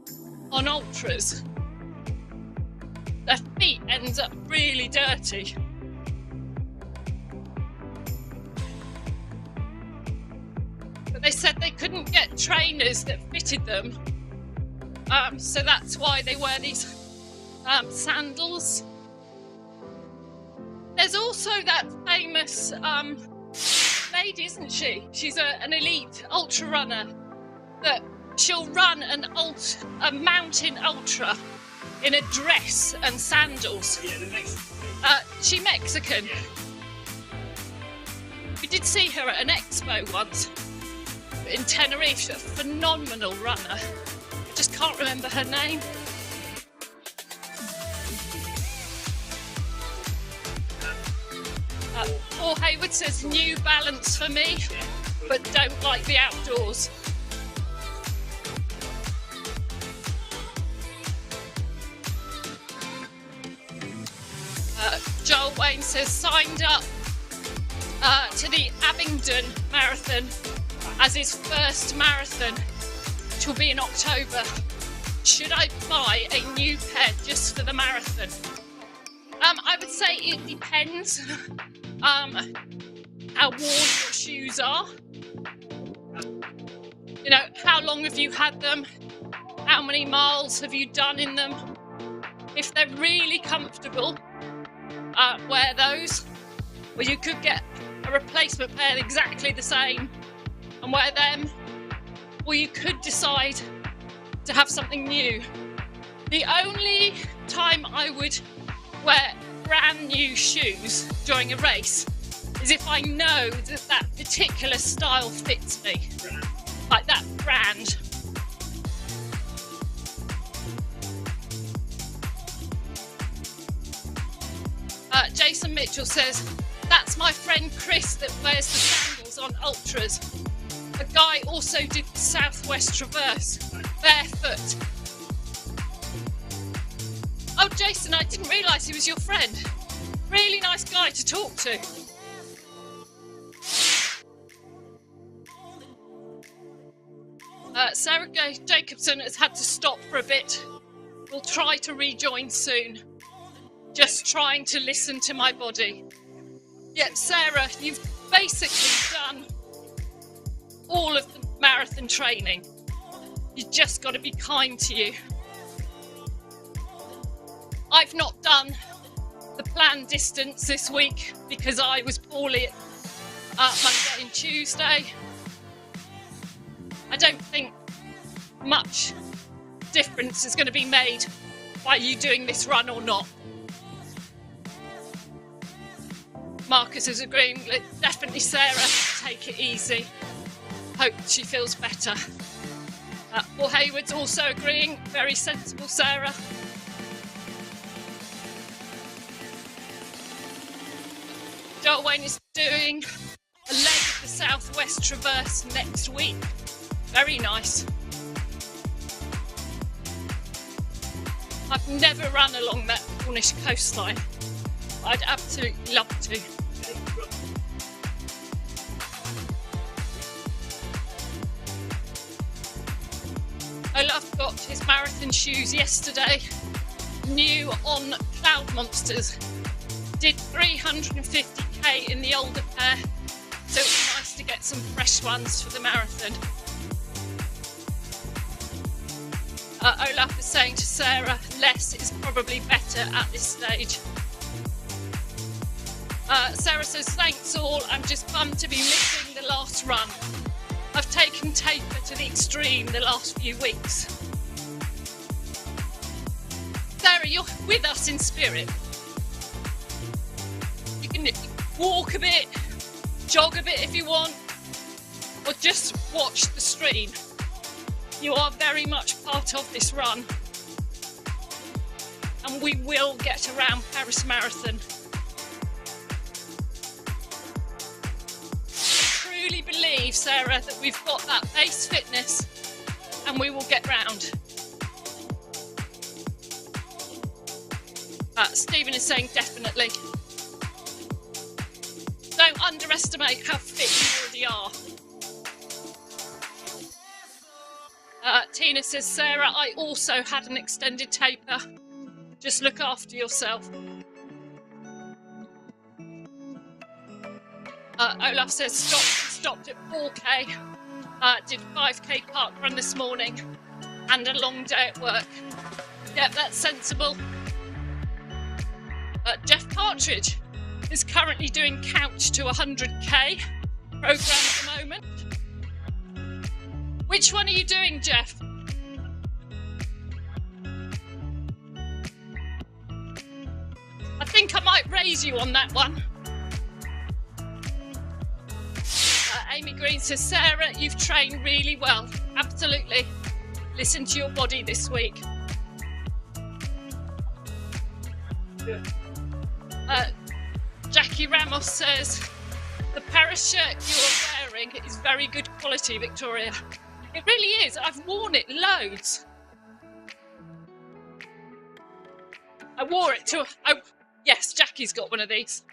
on ultras. Their feet ends up really dirty. But they said they couldn't get trainers that fitted them. So that's why they wear these sandals. There's also that famous lady, isn't she? She's an elite ultra runner that she'll run a mountain ultra in a dress and sandals. Yeah, the Mexican. She's Mexican. Yeah. We did see her at an expo once in Tenerife. A phenomenal runner. Just can't remember her name. Paul Hayward says New Balance for me, but don't like the outdoors. Joel Wayne says signed up to the Abingdon Marathon as his first marathon, which will be in October. Should I buy a new pair just for the marathon? I would say it depends how worn your shoes are. You know, how long have you had them? How many miles have you done in them? If they're really comfortable, wear those. Or you could get a replacement pair exactly the same and wear them. Or you could decide to have something new. The only time I would wear brand new shoes during a race is if I know that that particular style fits me, like that brand. Jason Mitchell says, that's my friend Chris that wears the sandals on ultras. A guy also did the Southwest Traverse, barefoot. Oh, Jason, I didn't realise he was your friend. Really nice guy to talk to. Sarah Jacobson has had to stop for a bit. We'll try to rejoin soon. Just trying to listen to my body. Yep, Sarah, you've basically done all of the marathon training. You just got to be kind to you. I've not done the planned distance this week because I was poorly at Monday and Tuesday. I don't think much difference is going to be made by you doing this run or not. Marcus is agreeing, definitely Sarah, take it easy. Hope she feels better. Paul Hayward's also agreeing, very sensible Sarah. Joel Wayne is doing a leg of the Southwest Traverse next week. Very nice. I've never run along that Cornish coastline. I'd absolutely love to. Olaf got his marathon shoes yesterday, new on Cloud Monsters. Did 350k in the older pair, so it's nice to get some fresh ones for the marathon. Olaf is saying to Sarah, less is probably better at this stage. Sarah says, thanks all, I'm just bummed to be missing the last run. I've taken taper to the extreme the last few weeks. Sarah, you're with us in spirit. You can walk a bit, jog a bit if you want, or just watch the stream. You are very much part of this run. And we will get around Paris Marathon. I truly believe, Sarah, that we've got that base fitness and we will get round. Stephen is saying definitely. Don't underestimate how fit you already are. Tina says, Sarah, I also had an extended taper. Just look after yourself. Olaf says, stopped at 4k. Did 5k park run this morning and a long day at work. Yep, that's sensible. Jeff Partridge is currently doing Couch to 100k program at the moment. Which one are you doing, Jeff? I think I might raise you on that one. Amy Green says, Sarah, you've trained really well. Absolutely. Listen to your body this week. Jackie Ramos says, The parachute you're wearing is very good quality, Victoria. It really is. I've worn it loads. I wore it to... yes, Jackie's got one of these.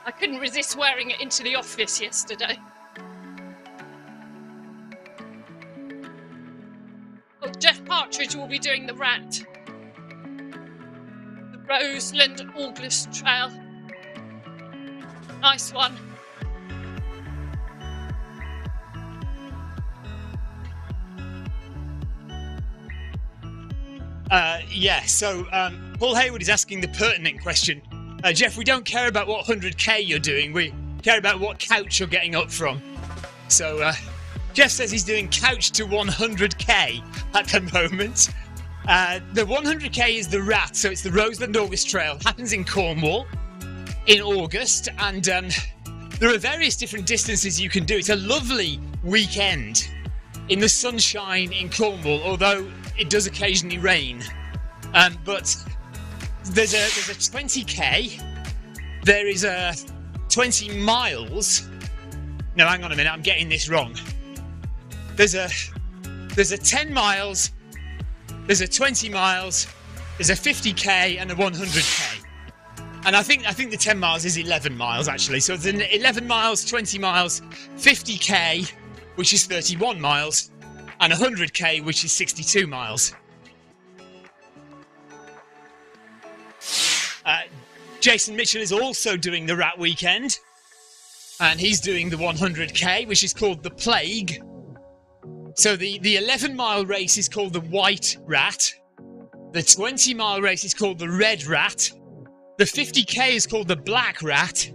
I couldn't resist wearing it into the office yesterday. Oh, Jeff Partridge will be doing the Rat. The Roseland August Trail. Nice one. So Paul Hayward is asking the pertinent question. Jeff, we don't care about what 100k you're doing, we care about what couch you're getting up from. So Jeff says he's doing couch to 100k at the moment. The 100k is the Rat, so it's the Roseland August Trail. It happens in Cornwall in August, and there are various different distances you can do. It's a lovely weekend in the sunshine in Cornwall, although it does occasionally rain. But there's a 20k, there is a 20 miles. No, hang on a minute, I'm getting this wrong. There's a 10 miles, there's a 20 miles, there's a 50k and a 100k. And I think the 10 miles is 11 miles actually. So there's 11 miles, 20 miles, 50k, which is 31 miles, and 100k, which is 62 miles. Jason Mitchell is also doing the Rat weekend, and he's doing the 100k, which is called the Plague. So the 11-mile race is called the White Rat, the 20-mile race is called the Red Rat, the 50k is called the Black Rat,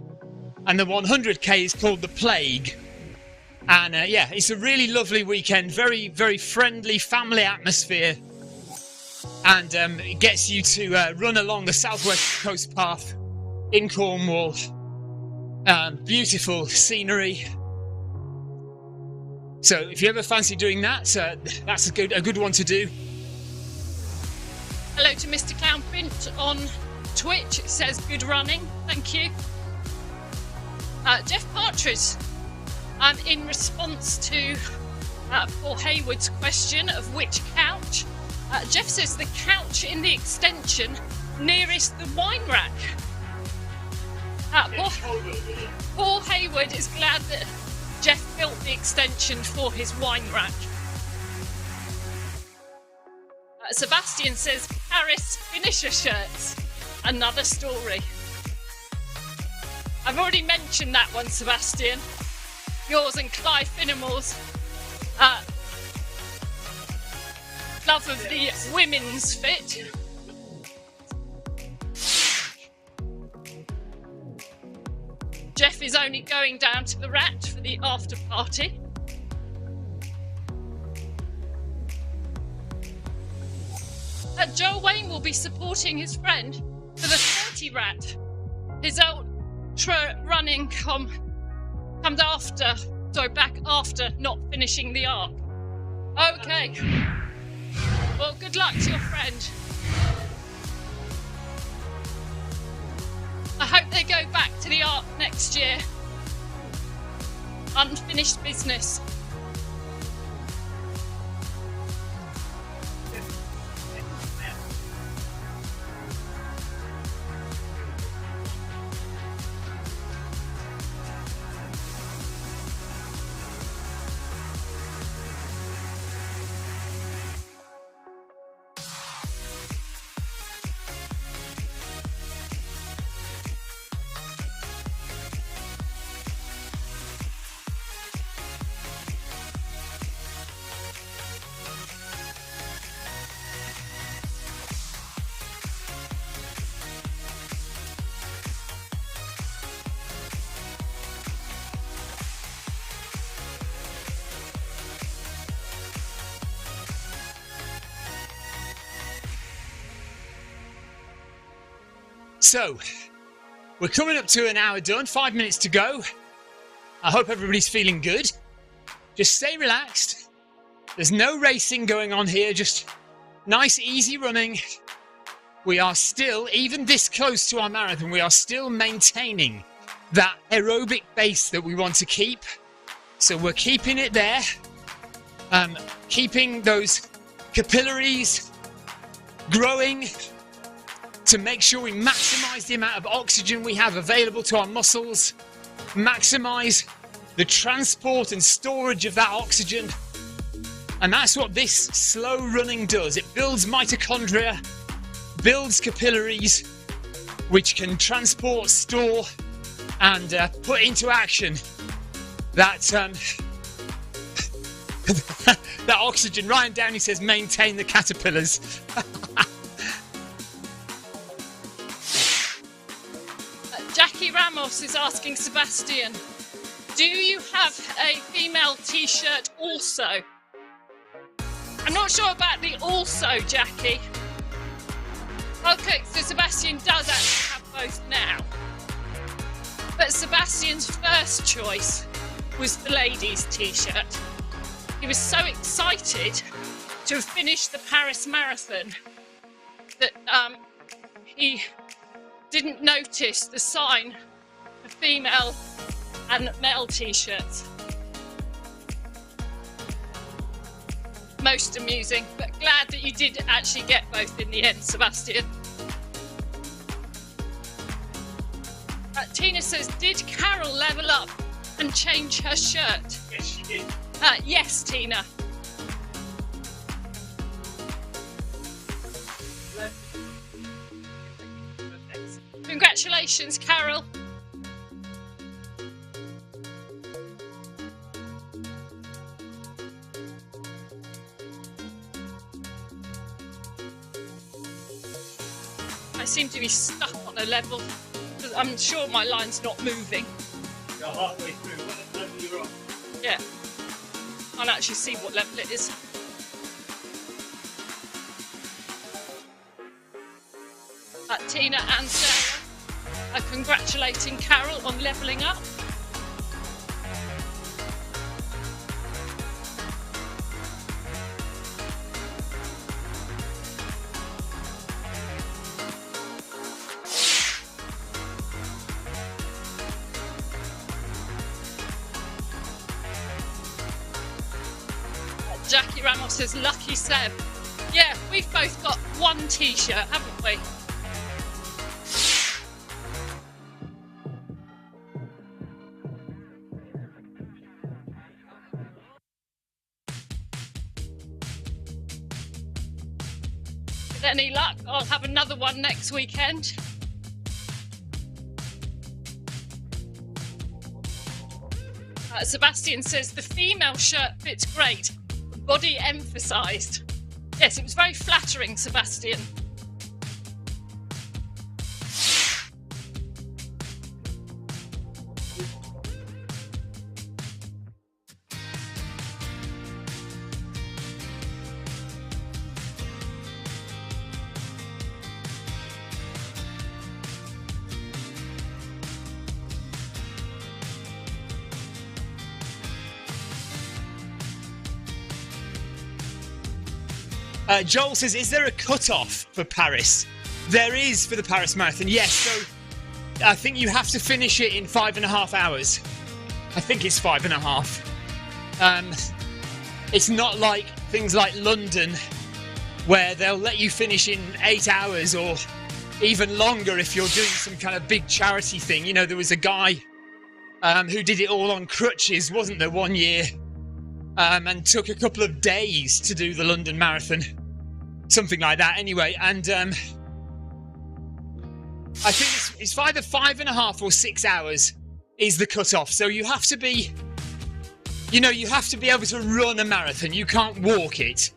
and the 100k is called the Plague. And yeah, it's a really lovely weekend, very, very friendly family atmosphere, and it gets you to run along the southwest coast path in Cornwall. Beautiful scenery. So if you ever fancy doing that, that's a good one to do. Hello to Mr. Clownprint on Twitch. It says good running. Thank you. Jeff Partridge. In response to Paul Hayward's question of which couch, Jeff says the couch in the extension nearest the wine rack. Paul Hayward is glad that Jeff built the extension for his wine rack. Sebastian says Paris finisher shirts. Another story. I've already mentioned that one, Sebastian. Yours and Clive Finnemore's love of the women's fit. Jeff is only going down to the Rat for the after party. Joe Wayne will be supporting his friend for the 30 Rat. His ultra running comes back after not finishing the arc. Okay. Well, good luck to your friend. I hope they go back to the arc next year. Unfinished business. So, we're coming up to an hour done, 5 minutes to go. I hope everybody's feeling good. Just stay relaxed. There's no racing going on here, just nice, easy running. we are still, even this close to our marathon, we are still maintaining that aerobic base that we want to keep. So we're keeping it there, keeping those capillaries growing to make sure we maximize the amount of oxygen we have available to our muscles, maximize the transport and storage of that oxygen. And that's what this slow running does. It builds mitochondria, builds capillaries, which can transport, store, and put into action that that oxygen. Ryan Downey says maintain the caterpillars. Jackie Ramos is asking Sebastian, do you have a female t-shirt also? I'm not sure about the also, Jackie. Okay, so Sebastian does actually have both now. But Sebastian's first choice was the ladies' t-shirt. He was so excited to have finished the Paris Marathon that he didn't notice the sign for female and male t-shirts. Most amusing, but glad that you did actually get both in the end, Sebastian. Tina says, did Carol level up and change her shirt? Yes, she did. Yes, Tina. Congratulations, Carol. I seem to be stuck on a level. I'm sure my line's not moving. You're halfway through. What level you're on? Yeah. I'll actually see what level it is. Tina and Sarah are congratulating Carol on levelling up. Jackie Ramos says, lucky Seb. Yeah, we've both got one t-shirt, haven't we? With any luck, I'll have another one next weekend. Sebastian says, the female shirt fits great. Body emphasised. Yes, it was very flattering, Sebastian. Joel says, is there a cut-off for Paris? There is for the Paris Marathon, yes. So I think you have to finish it in 5.5 hours. I think it's 5.5. It's not like things like London, where they'll let you finish in 8 hours or even longer if you're doing some kind of big charity thing. You know, there was a guy who did it all on crutches, wasn't there, one year? And took a couple of days to do the London Marathon. Something like that, anyway. And I think it's either 5.5 or 6 hours is the cut-off. So you have to be, you know, you have to be able to run a marathon. You can't walk it.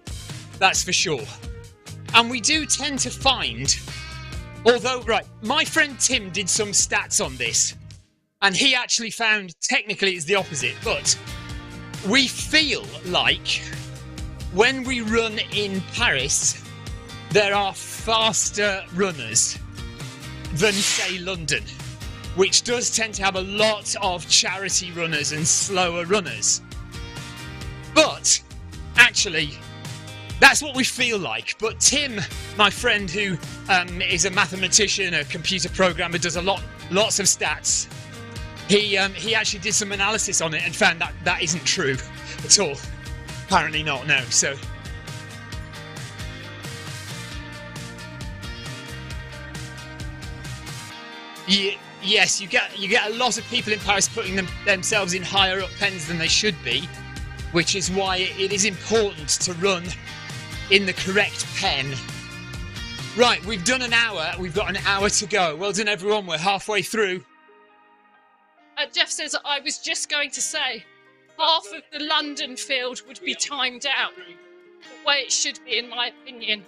That's for sure. And we do tend to find, although, right, my friend Tim did some stats on this, and he actually found technically it's the opposite, but we feel like when we run in Paris, there are faster runners than, say, London, which does tend to have a lot of charity runners and slower runners. But, actually, That's what we feel like. But Tim, my friend, who is a mathematician, a computer programmer, does lots of stats. He actually did some analysis on it and found that isn't true at all. Apparently not. No. So. Yes, you get a lot of people in Paris putting themselves in higher up pens than they should be, which is why it is important to run in the correct pen. Right, we've done an hour. We've got an hour to go. Well done, everyone. We're halfway through. Jeff says, I was just going to say, half of the London field would be timed out, the way it should be, in my opinion.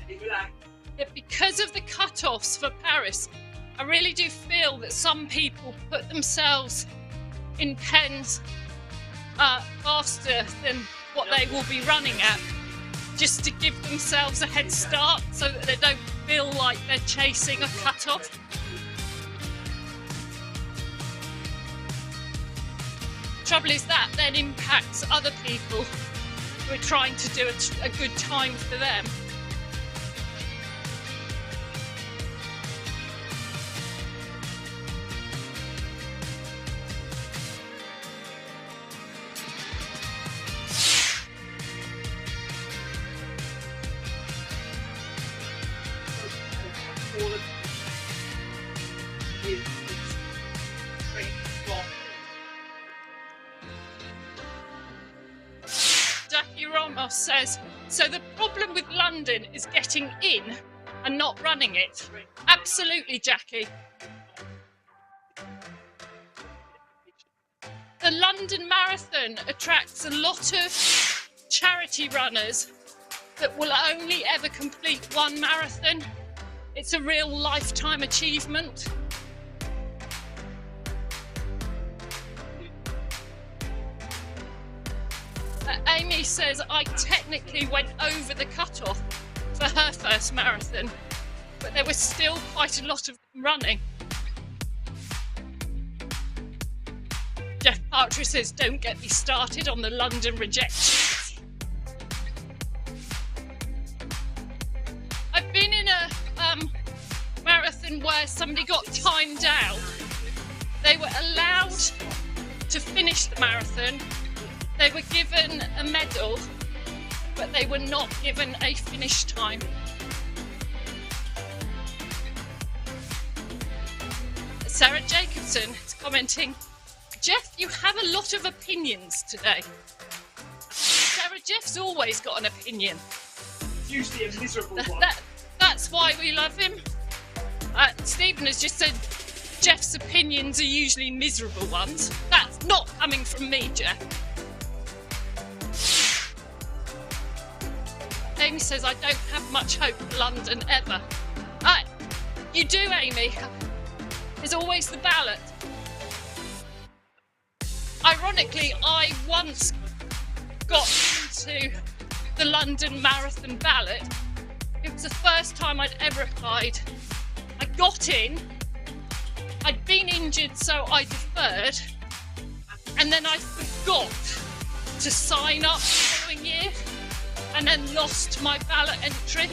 Yeah, because of the cut-offs for Paris, I really do feel that some people put themselves in pens faster than what they will be running at, just to give themselves a head start so that they don't feel like they're chasing a cut-off. Trouble is that then impacts other people who are trying to do a good time for them. Says, so the problem with London is getting in and not running it. Absolutely, Jackie. The London Marathon attracts a lot of charity runners that will only ever complete one marathon. It's a real lifetime achievement. Amy says, I technically went over the cut-off for her first marathon, but there was still quite a lot of running. Jeff Partridge says, don't get me started on the London rejections. I've been in a marathon where somebody got timed out. They were allowed to finish the marathon. They were given a medal, but they were not given a finish time. Sarah Jacobson is commenting, Jeff, you have a lot of opinions today. Sarah, Jeff's always got an opinion. Usually a miserable one. That's why we love him. Stephen has just said Jeff's opinions are usually miserable ones. That's not coming from me, Jeff. Amy says, I don't have much hope for London ever. You do, Amy. There's always the ballot. Ironically, I once got into the London Marathon ballot. It was the first time I'd ever applied. I got in. I'd been injured, so I deferred. And then I forgot to sign up the following year. And then lost my ballot entry.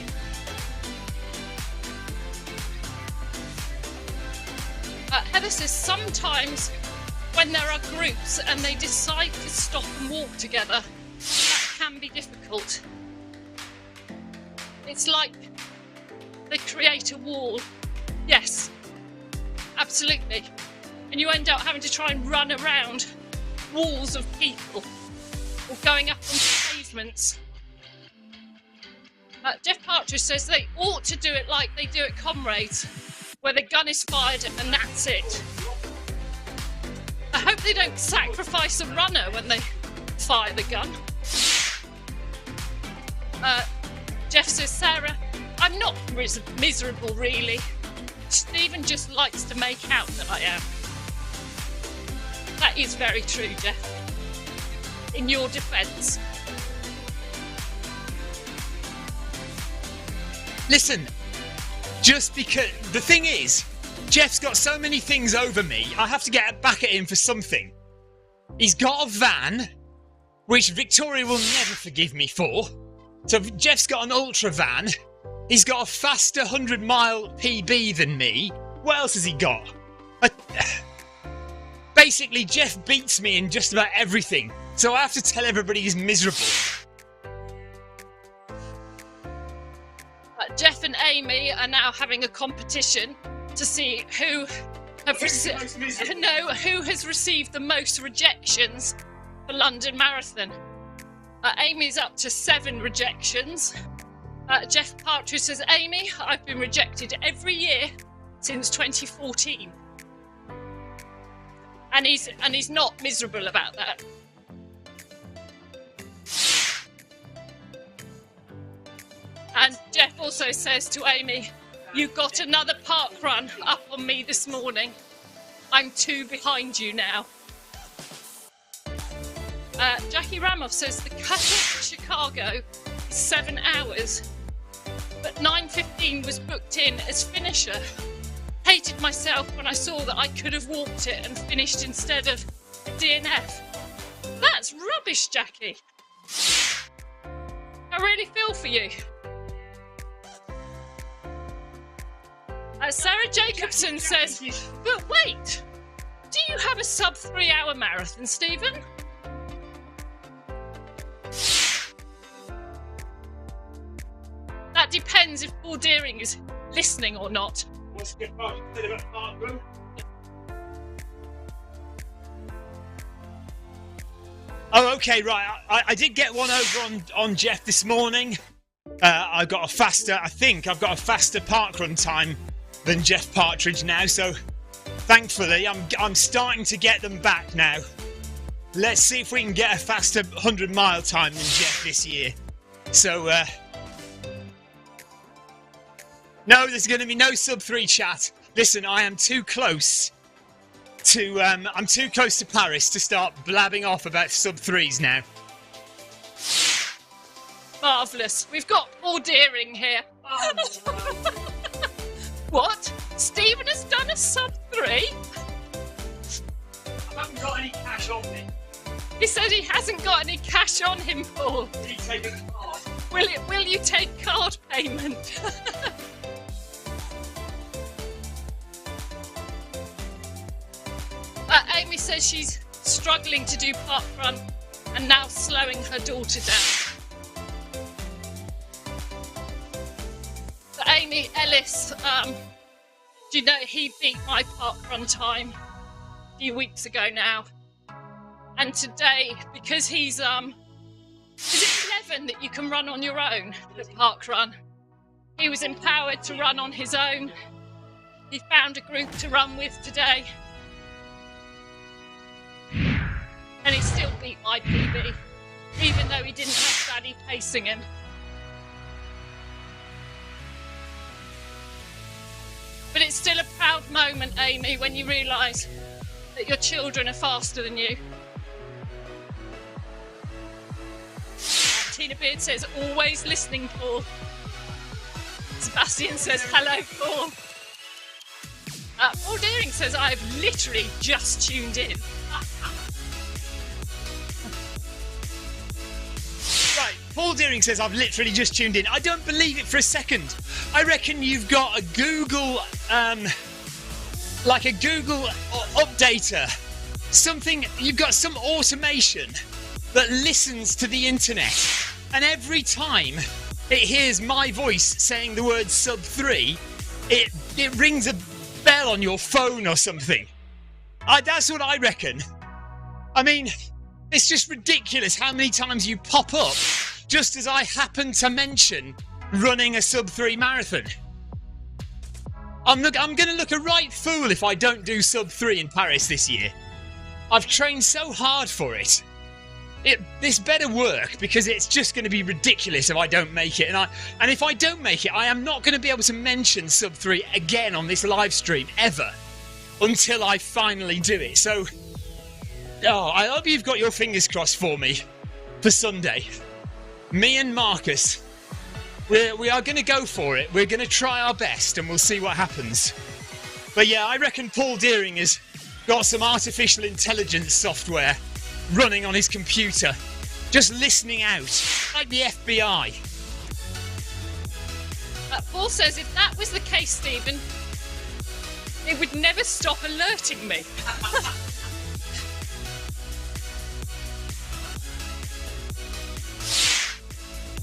Heather says sometimes when there are groups and they decide to stop and walk together, that can be difficult. It's like they create a wall. Yes, absolutely. And you end up having to try and run around walls of people or going up on pavements. Jeff Partridge says they ought to do it like they do at Comrades, where the gun is fired and that's it. I hope they don't sacrifice a runner when they fire the gun. Jeff says, Sarah, I'm not miserable really. Stephen just likes to make out that I am. That is very true, Jeff. In your defence. Listen, just because the thing is, Jeff's got so many things over me, I have to get back at him for something. He's got a van, which Victoria will never forgive me for. So Jeff's got an ultra van. He's got a faster 100-mile PB than me. What else has he got? Basically, Jeff beats me in just about everything. So I have to tell everybody he's miserable. Jeff and Amy are now having a competition to see who has received the most rejections for London Marathon. Amy's up to 7 rejections. Jeff Partridge says, Amy, I've been rejected every year since 2014. And he's not miserable about that. And Jeff also says to Amy, you got another park run up on me this morning. I'm 2 behind you now. Jackie Ramoff says the cut-off for Chicago is 7 hours, but 9:15 was booked in as finisher. Hated myself when I saw that I could have walked it and finished instead of a DNF. That's rubbish, Jackie. I really feel for you. Sarah Jacobson says, but wait, do you have a sub 3 hour marathon, Stephen? That depends if Paul Deering is listening or not. What's the said about park run? Oh, okay, right. I did get one over on Jeff this morning. I've got a faster parkrun time than Jeff Partridge now, so thankfully I'm starting to get them back now. Let's see if we can get a faster 100-mile time than Jeff this year. So, no, there's going to be no sub 3 chat. Listen, I am too close to I'm too close to Paris to start blabbing off about sub 3s now. Marvellous. We've got Paul Deering here. Oh, no. What? Stephen has done a sub 3? I haven't got any cash on me. He said he hasn't got any cash on him, Paul. Will you take a card? Will you take card payment? Amy says she's struggling to do parkrun and now slowing her daughter down. So Amy Ellis, do you know he beat my parkrun time a few weeks ago now? And today, because he's is it 11 that you can run on your own, the parkrun? He was empowered to run on his own. He found a group to run with today. And he still beat my PB, even though he didn't have Daddy pacing him. But it's still a proud moment, Amy, when you realise that your children are faster than you. Tina Beard says, always listening, Paul. Sebastian says, hello, Paul. Paul Deering says, I've literally just tuned in. Right, Paul Deering says, I've literally just tuned in. I don't believe it for a second. I reckon you've got a Google, like a Google updater. Something, you've got some automation that listens to the internet. And every time it hears my voice saying the word sub 3, it rings a bell on your phone or something. That's what I reckon. I mean, it's just ridiculous how many times you pop up just as I happen to mention running a sub 3 marathon. I'm going to look a right fool if I don't do sub 3 in Paris this year. I've trained so hard for it. This better work, because it's just going to be ridiculous if I don't make it. And if I don't make it, I am not going to be able to mention sub 3 again on this live stream ever until I finally do it. So, I hope you've got your fingers crossed for me for Sunday. Me and Marcus, we are going to go for it. We're going to try our best and we'll see what happens. But yeah, I reckon Paul Deering has got some artificial intelligence software running on his computer, just listening out, like the FBI. Paul says if that was the case, Stephen, it would never stop alerting me.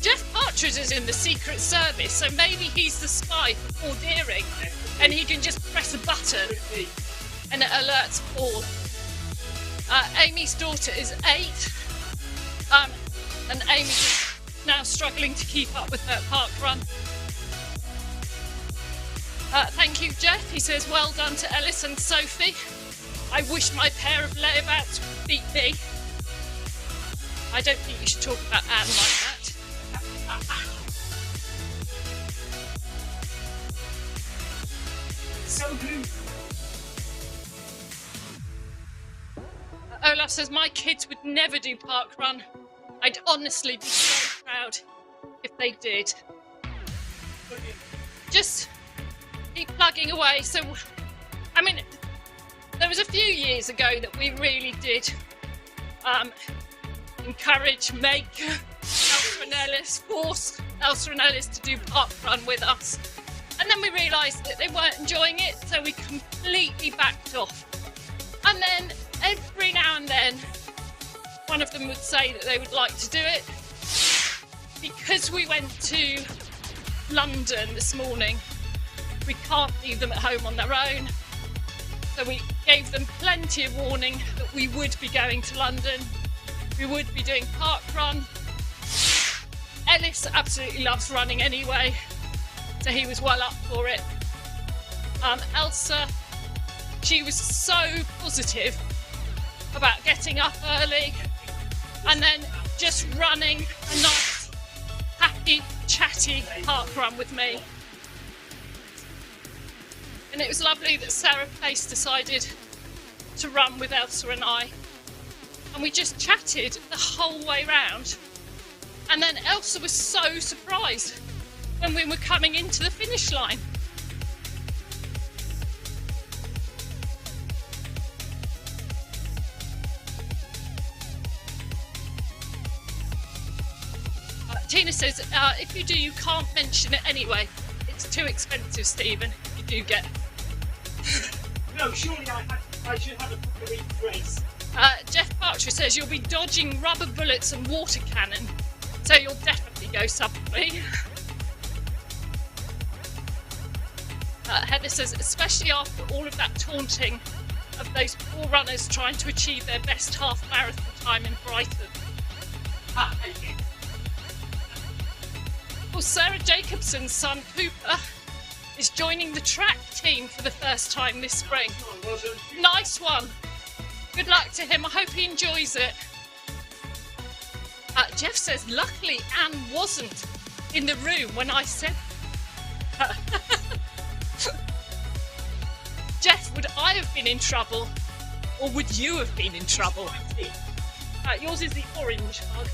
Jeff Partridge is in the Secret Service, so maybe he's the spy for Paul Deering, and he can just press a button and it alerts Paul. Amy's daughter is 8, and Amy's now struggling to keep up with her park run. Thank you, Jeff. He says, well done to Ellis and Sophie. I wish my pair of layabouts would beat me. I don't think you should talk about Anne like that. So blue. Olaf says, my kids would never do park run. I'd honestly be so proud if they did. Just keep plugging away. So, I mean, there was a few years ago that we really did encourage, make Elsa and Ellis, force Elsa and Ellis to do park run with us. And then we realised that they weren't enjoying it, so we completely backed off. And then every now and then, one of them would say that they would like to do it. Because we went to London this morning, we can't leave them at home on their own. So we gave them plenty of warning that we would be going to London. We would be doing park run. Ellis absolutely loves running anyway, so he was well up for it. Elsa, she was so positive about getting up early and then just running a nice, happy, chatty park run with me. And it was lovely that Sarah Pace decided to run with Elsa and I. And we just chatted the whole way round. And then Elsa was so surprised when we were coming into the finish line. Tina says, if you do, you can't mention it anyway. It's too expensive, Stephen. You do get. No, surely I should have a proper race. Jeff Partridge says you'll be dodging rubber bullets and water cannon, so you'll definitely go sub 3. Heather says, especially after all of that taunting of those poor runners trying to achieve their best half marathon time in Brighton. Well, Sarah Jacobson's son Cooper is joining the track team for the first time this spring. Nice one. Good luck to him. I hope he enjoys it. Jeff says, luckily Anne wasn't in the room when I said Jeff, would I have been in trouble or would you have been in trouble? Yours is the orange mug.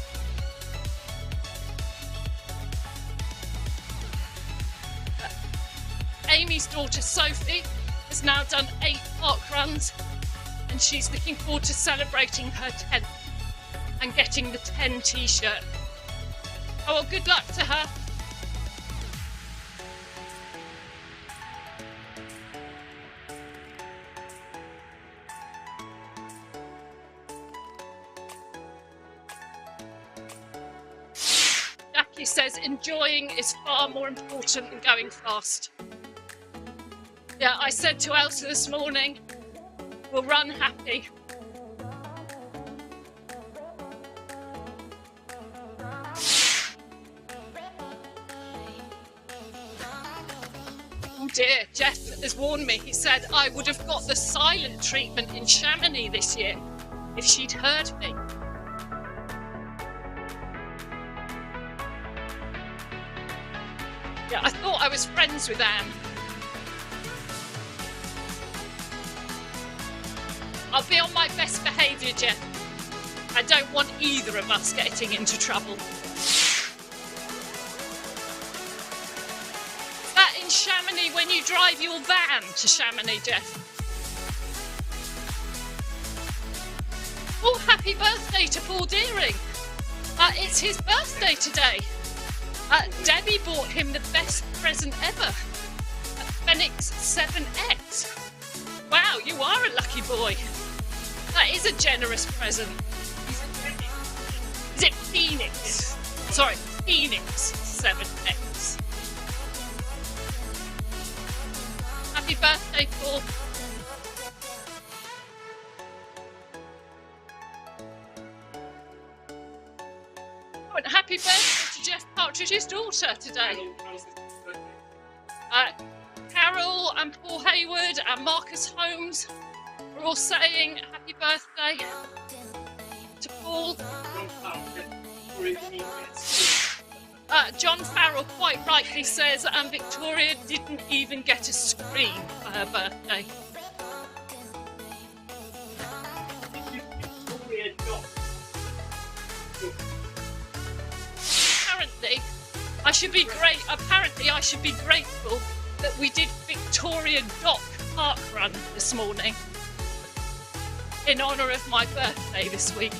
Amy's daughter Sophie has now done 8 park runs and she's looking forward to celebrating her 10th and getting the 10 t-shirt. Oh, well, good luck to her. Jackie says enjoying is far more important than going fast. Yeah, I said to Elsa this morning, we'll run happy. Oh dear, Jeff has warned me. He said I would have got the silent treatment in Chamonix this year if she'd heard me. Yeah, I thought I was friends with Anne. I'll be on my best behaviour, Jeff. I don't want either of us getting into trouble. Is that in Chamonix? Chamonix when you drive your van to Chamonix, Jeff? Oh, happy birthday to Paul Deering. It's his birthday today. Debbie bought him the best present ever. A Fenix 7X. Wow, you are a lucky boy. That is a generous present. Is it Phoenix? Sorry, Phoenix 7X. Happy birthday, Paul. Oh, and happy birthday to Jeff Partridge's daughter today. Carol and Paul Hayward and Marcus Holmes are all saying happy birthday to Paul. John Farrell quite rightly says Victoria didn't even get a screen for her birthday. Apparently I should be grateful that we did Victoria Dock Park Run this morning in honour of my birthday this week.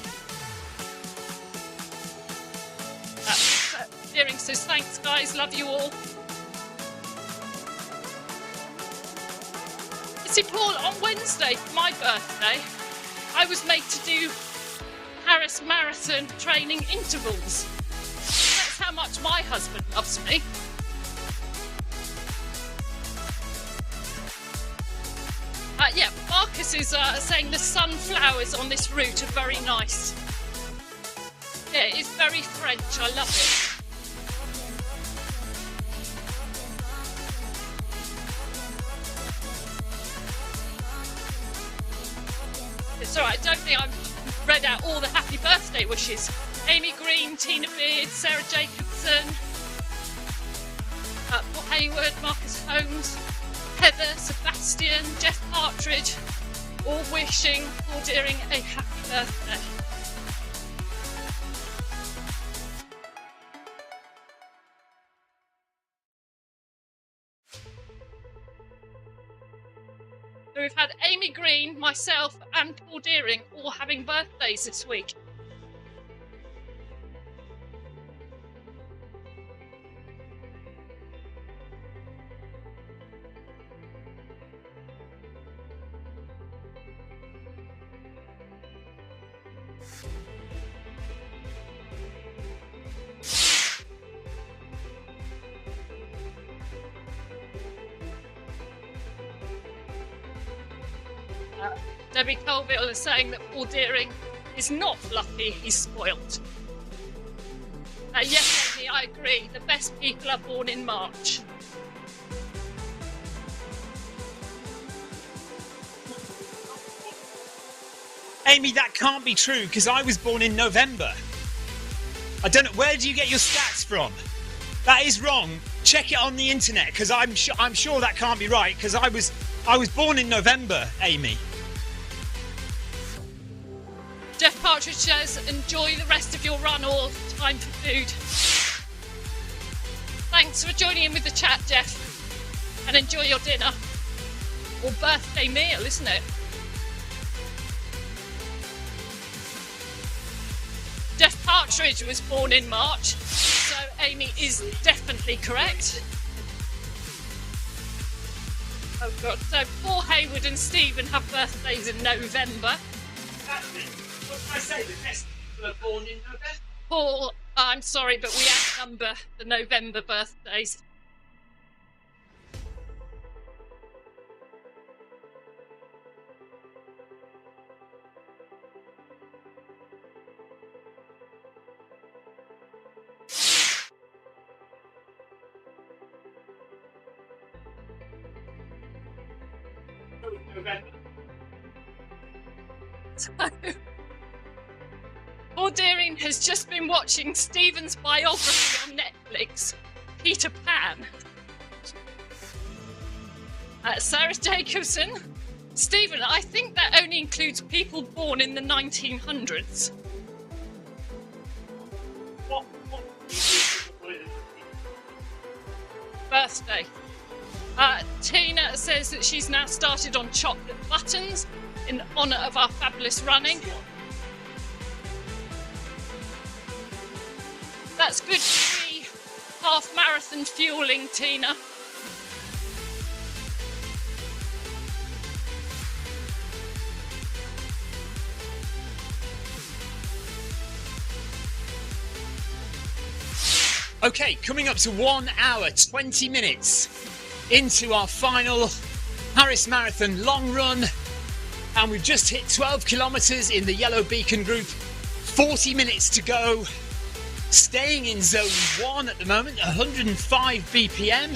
Deering says thanks guys, love you all. You see, Paul, on Wednesday for my birthday I was made to do Paris Marathon training intervals. That's how much my husband loves me. Yeah, Marcus is saying the sunflowers on this route are very nice. Yeah, it's very French, I love it. It's alright, I don't think I've read out all the happy birthday wishes. Amy Green, Tina Beard, Sarah Jacobson, Paul Hayward, Marcus Holmes, Heather, Sebastian, Jeff Partridge, all wishing Paul Deering a happy birthday. So we've had Amy Green, myself and Paul Deering all having birthdays this week. Debbie Colville is saying that Paul Deering is not lucky, he's spoilt. Yes, Amy, I agree. The best people are born in March. Amy, that can't be true because I was born in November. I don't know, where do you get your stats from? That is wrong. Check it on the internet because I'm sure that can't be right because I was born in November, Amy. Jeff Partridge says, enjoy the rest of your run or time for food. Thanks for joining in with the chat, Jeff. And enjoy your dinner. Or birthday meal, isn't it? Jeff Partridge was born in March, so Amy is definitely correct. Oh God, so Paul Hayward and Stephen have birthdays in November. What did I say? The best people are born in November. Paul, I'm sorry, but we outnumber the November birthdays. November. So, Paul Deering has just been watching Stephen's biography on Netflix, Peter Pan. Sarah Jacobson. Stephen, I think that only includes people born in the 1900s. What Birthday. Tina says that she's now started on chocolate buttons in honour of our fabulous running. That's good free half marathon fueling, Tina. Okay, coming up to 1 hour, 20 minutes into our final Paris Marathon long run. And we've just hit 12 kilometres in the yellow beacon group. 40 minutes to go. Staying in zone 1 at the moment, 105 BPM.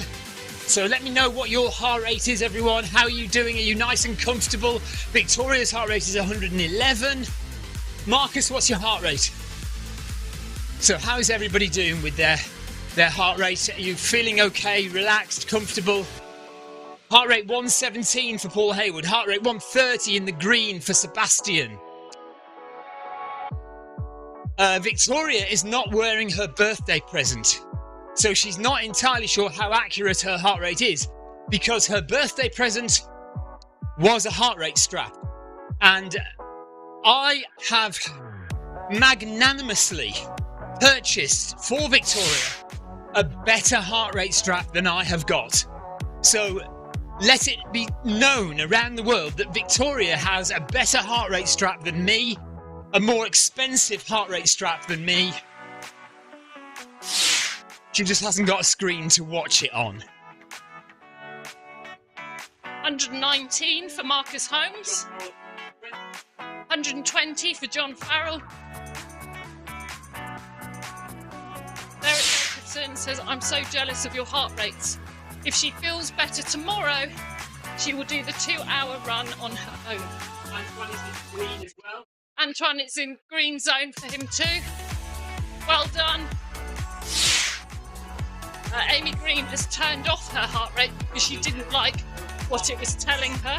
So let me know what your heart rate is, everyone. How are you doing? Are you nice and comfortable? Victoria's heart rate is 111. Marcus, what's your heart rate? So how's everybody doing with their heart rate? Are you feeling okay, relaxed, comfortable? Heart rate 117 for Paul Hayward. Heart rate 130 in the green for Sebastian. Victoria is not wearing her birthday present. So she's not entirely sure how accurate her heart rate is, because her birthday present was a heart rate strap. And I have magnanimously purchased for Victoria a better heart rate strap than I have got. So let it be known around the world that Victoria has a better heart rate strap than me, a more expensive heart rate strap than me. She just hasn't got a screen to watch it on. 119 for Marcus Holmes. 120 for John Farrell. Derek Jacobson says, I'm so jealous of your heart rates. If she feels better tomorrow, she will do the 2-hour run on her own. Antoine is in green as well. Antoine is in green zone for him too. Well done. Amy Green has turned off her heart rate because she didn't like what it was telling her.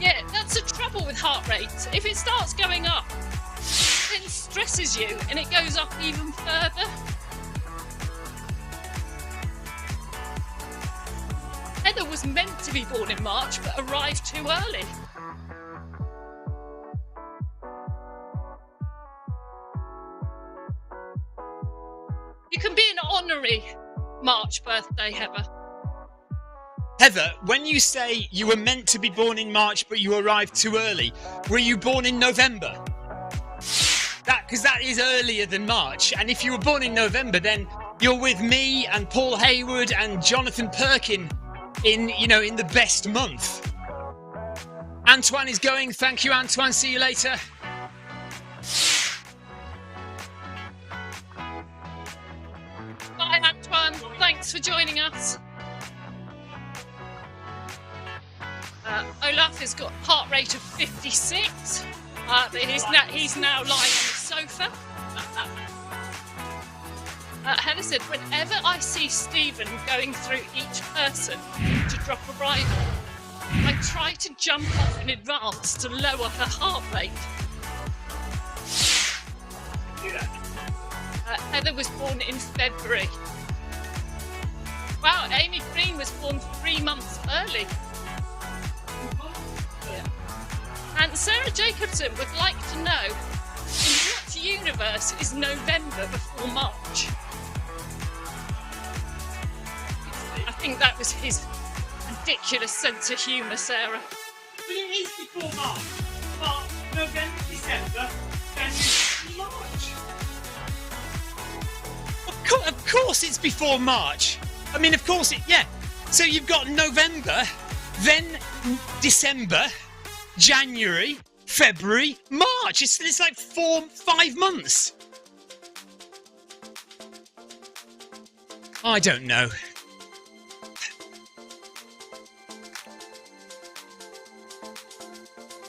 Yeah, that's the trouble with heart rate. If it starts going up, it stresses you and it goes up even further. Heather was meant to be born in March but arrived too early. You can be an honorary March birthday, Heather. Heather, when you say you were meant to be born in March but you arrived too early, were you born in November? Because that is earlier than March, and if you were born in November, then you're with me and Paul Hayward and Jonathan Perkin in the best month. Antoine is going. Thank you, Antoine. See you later. Bye, Antoine. Thanks for joining us. Olaf has got a heart rate of 56. But he's now lying on the sofa. Heather said, whenever I see Stephen going through each person to drop a ride on, I try to jump off in advance to lower her heart rate. Heather was born in February. Wow, Amy Green was born 3 months early. And Sarah Jacobson would like to know, in what universe is November before March? I think that was his ridiculous sense of humour, Sarah. But it is before March. March, November, December, January, March. Of course it's before March. I mean, of course yeah. So you've got November, then December, January, February, March. It's like 4-5 months. I don't know.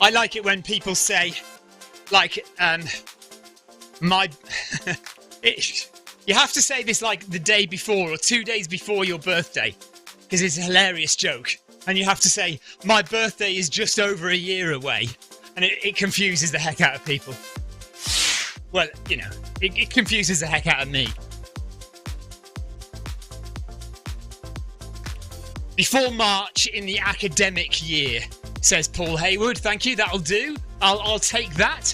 I like it when people say, like, you have to say this like the day before or 2 days before your birthday, because it's a hilarious joke. And you have to say, my birthday is just over a year away. And it confuses the heck out of people. Well, it confuses the heck out of me. Before March in the academic year, says Paul Hayward. Thank you, that'll do. I'll take that.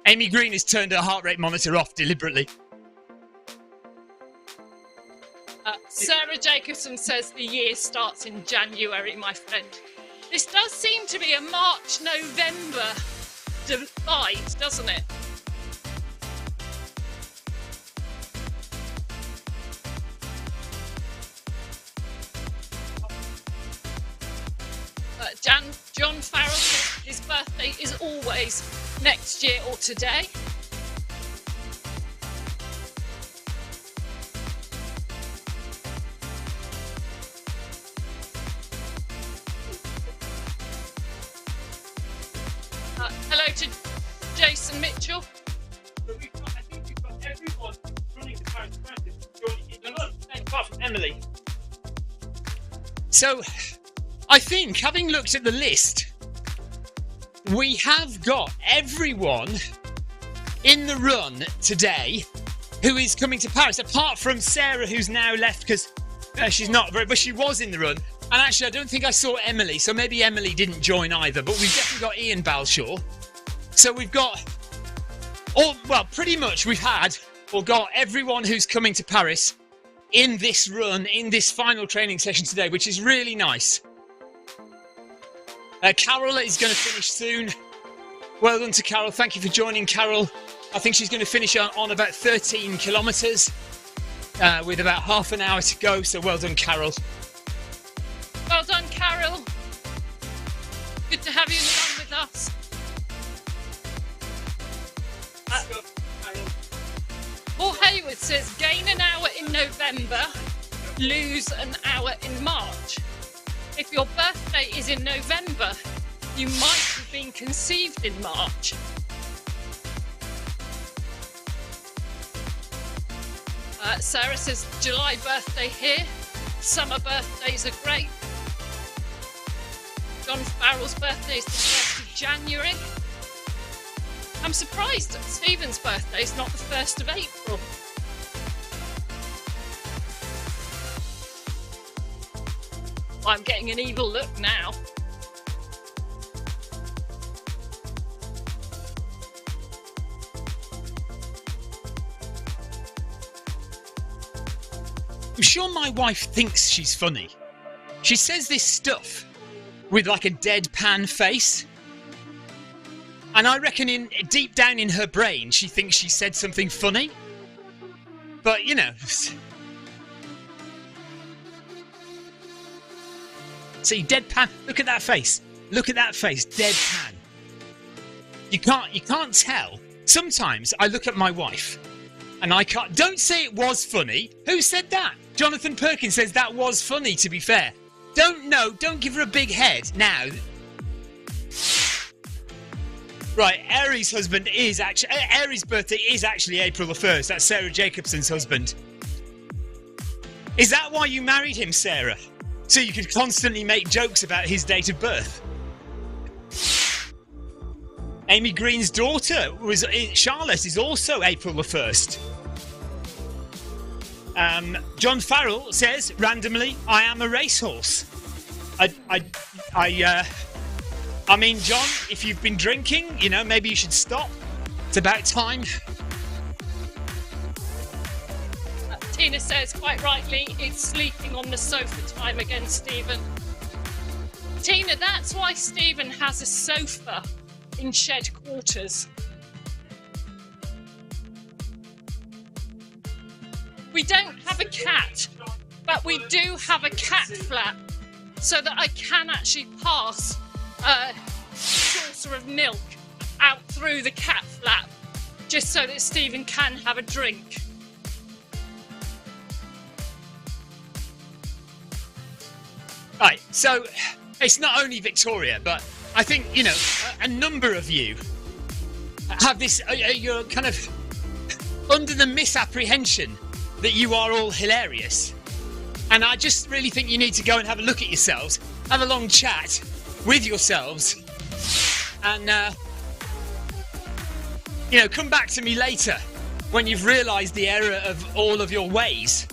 Amy Green has turned her heart rate monitor off deliberately. Sarah Jacobson says the year starts in January, my friend. This does seem to be a March-November divide, doesn't it? John Farrell says his birthday is always next year or today. Hello to Jason Mitchell. I think we've got everyone running the Paris Marathon joining in the run, apart from Emily. So, I think, having looked at the list, we have got everyone in the run today who is coming to Paris, apart from Sarah, who's now left because she's not very, but she was in the run. And actually, I don't think I saw Emily, so maybe Emily didn't join either. But we've definitely got Ian Balshaw. So we've got pretty much we've got everyone who's coming to Paris in this run, in this final training session today, which is really nice. Carol is going to finish soon. Well done to Carol. Thank you for joining, Carol. I think she's going to finish on about 13 kilometres with about half an hour to go. So well done, Carol. Well done, Carol. Good to have you in the run with us. Paul Hayward says gain an hour in November, lose an hour in March. If your birthday is in November, you might have been conceived in March. Sarah says July birthday here. Summer birthdays are great. John Farrell's birthday is the 1st of January. I'm surprised that Stephen's birthday is not the 1st of April. I'm getting an evil look now. I'm sure my wife thinks she's funny. She says this stuff with like a deadpan face. And I reckon deep down in her brain, she thinks she said something funny. But, you know. See, deadpan. Look at that face. Look at that face. Deadpan. You can't tell. Sometimes I look at my wife and I can't. Don't say it was funny. Who said that? Jonathan Perkins says that was funny, to be fair. Don't give her a big head now. Right, Aries' birthday is actually April the 1st. That's Sarah Jacobson's husband. Is that why you married him, Sarah? So you could constantly make jokes about his date of birth? Amy Green's daughter, Charlotte, is also April the 1st. John Farrell says, randomly, I am a racehorse. I mean, John, if you've been drinking, you know, maybe you should stop. It's about time. Tina says, quite rightly, it's sleeping on the sofa time again, Stephen. Tina, that's why Stephen has a sofa in shed quarters. We don't have a cat, but we do have a cat flap so that I can actually pass a saucer of milk out through the cat flap just so that Stephen can have a drink. Right, so it's not only Victoria, but I think, you know, a number of you have this, you're kind of under the misapprehension that you are all hilarious. And I just really think you need to go and have a look at yourselves, have a long chat with yourselves, and, you know, come back to me later when you've realised the error of all of your ways.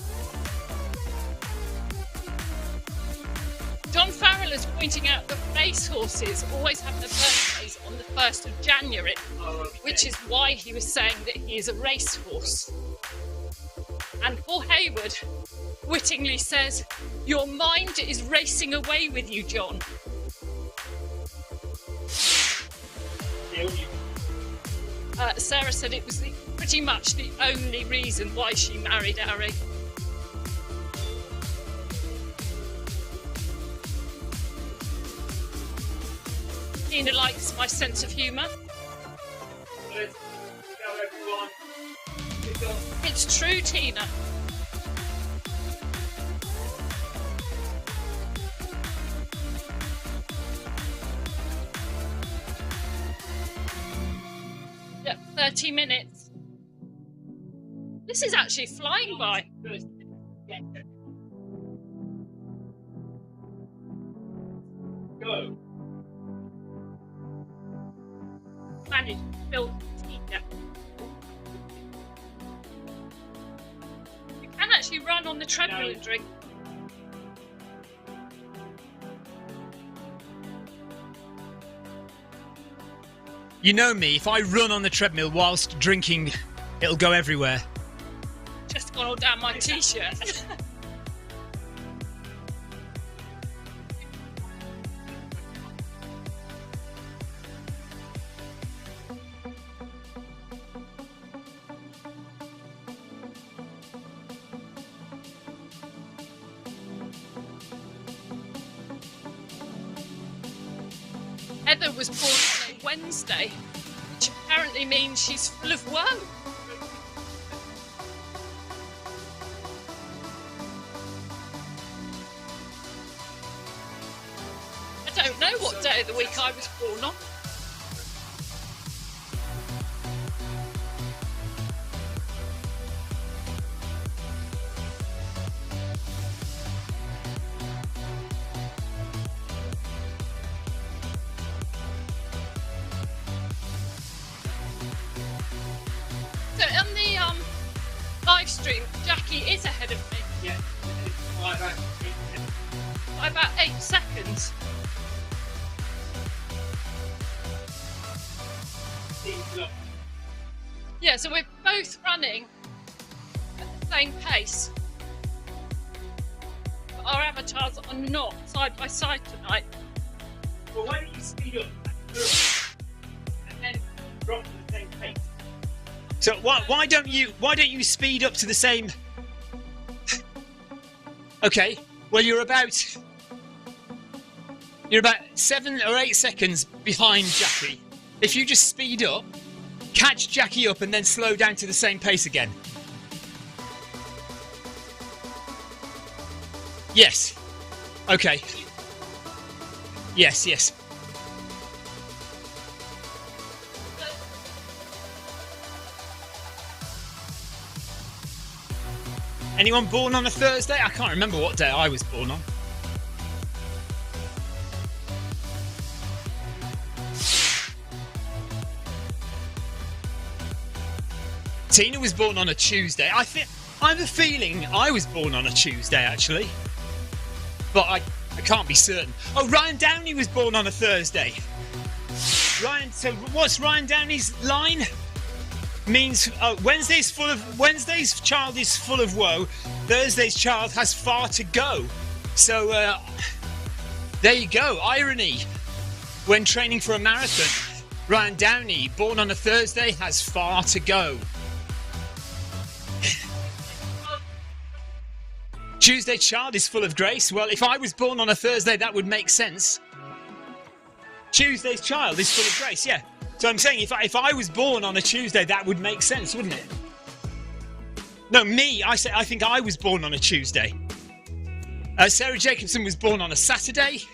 John Farrell is pointing out that racehorses always have their birthdays on the 1st of January, which is why he was saying that he is a racehorse. And Paul Hayward wittingly says, "Your mind is racing away with you, John." Sarah said it was pretty much the only reason why she married Harry. Tina likes my sense of humour. Let's go, everyone. It's true, Tina. Yep, 30 minutes. This is actually flying by. Go. Managed to fill Tina. You can actually run on the treadmill and drink. You know me, if I run on the treadmill whilst drinking, it'll go everywhere. Just gone all down my t-shirt. Heather was born on a Wednesday, which apparently means she's full of woe. I don't know what day of the week I was born on. So on the live stream, Jackie is ahead of me Yeah. by about 8 seconds. Yeah, so we're both running at the same pace. But our avatars are not side by side tonight. Well, why don't you speed up and then drop to the same pace? So why don't you speed up to the same? Okay, well you're about 7 or 8 seconds behind Jackie. If you just speed up, catch Jackie up, and then slow down to the same pace again. Yes. Okay. Yes, yes. Anyone born on a Thursday? I can't remember what day I was born on. Tina was born on a Tuesday. I have a feeling I was born on a Tuesday, actually. But I can't be certain. Oh, Ryan Downey was born on a Thursday. So what's Ryan Downey's line? Means Wednesday's child is full of woe. Thursday's child has far to go. So there you go. Irony when training for a marathon. Ryan Downey, born on a Thursday, has far to go. Tuesday child is full of grace. Well, if I was born on a Thursday, that would make sense. Tuesday's child is full of grace, yeah. So I'm saying if I was born on a Tuesday, that would make sense, wouldn't it? No, me, I think I was born on a Tuesday. Sarah Jacobson was born on a Saturday.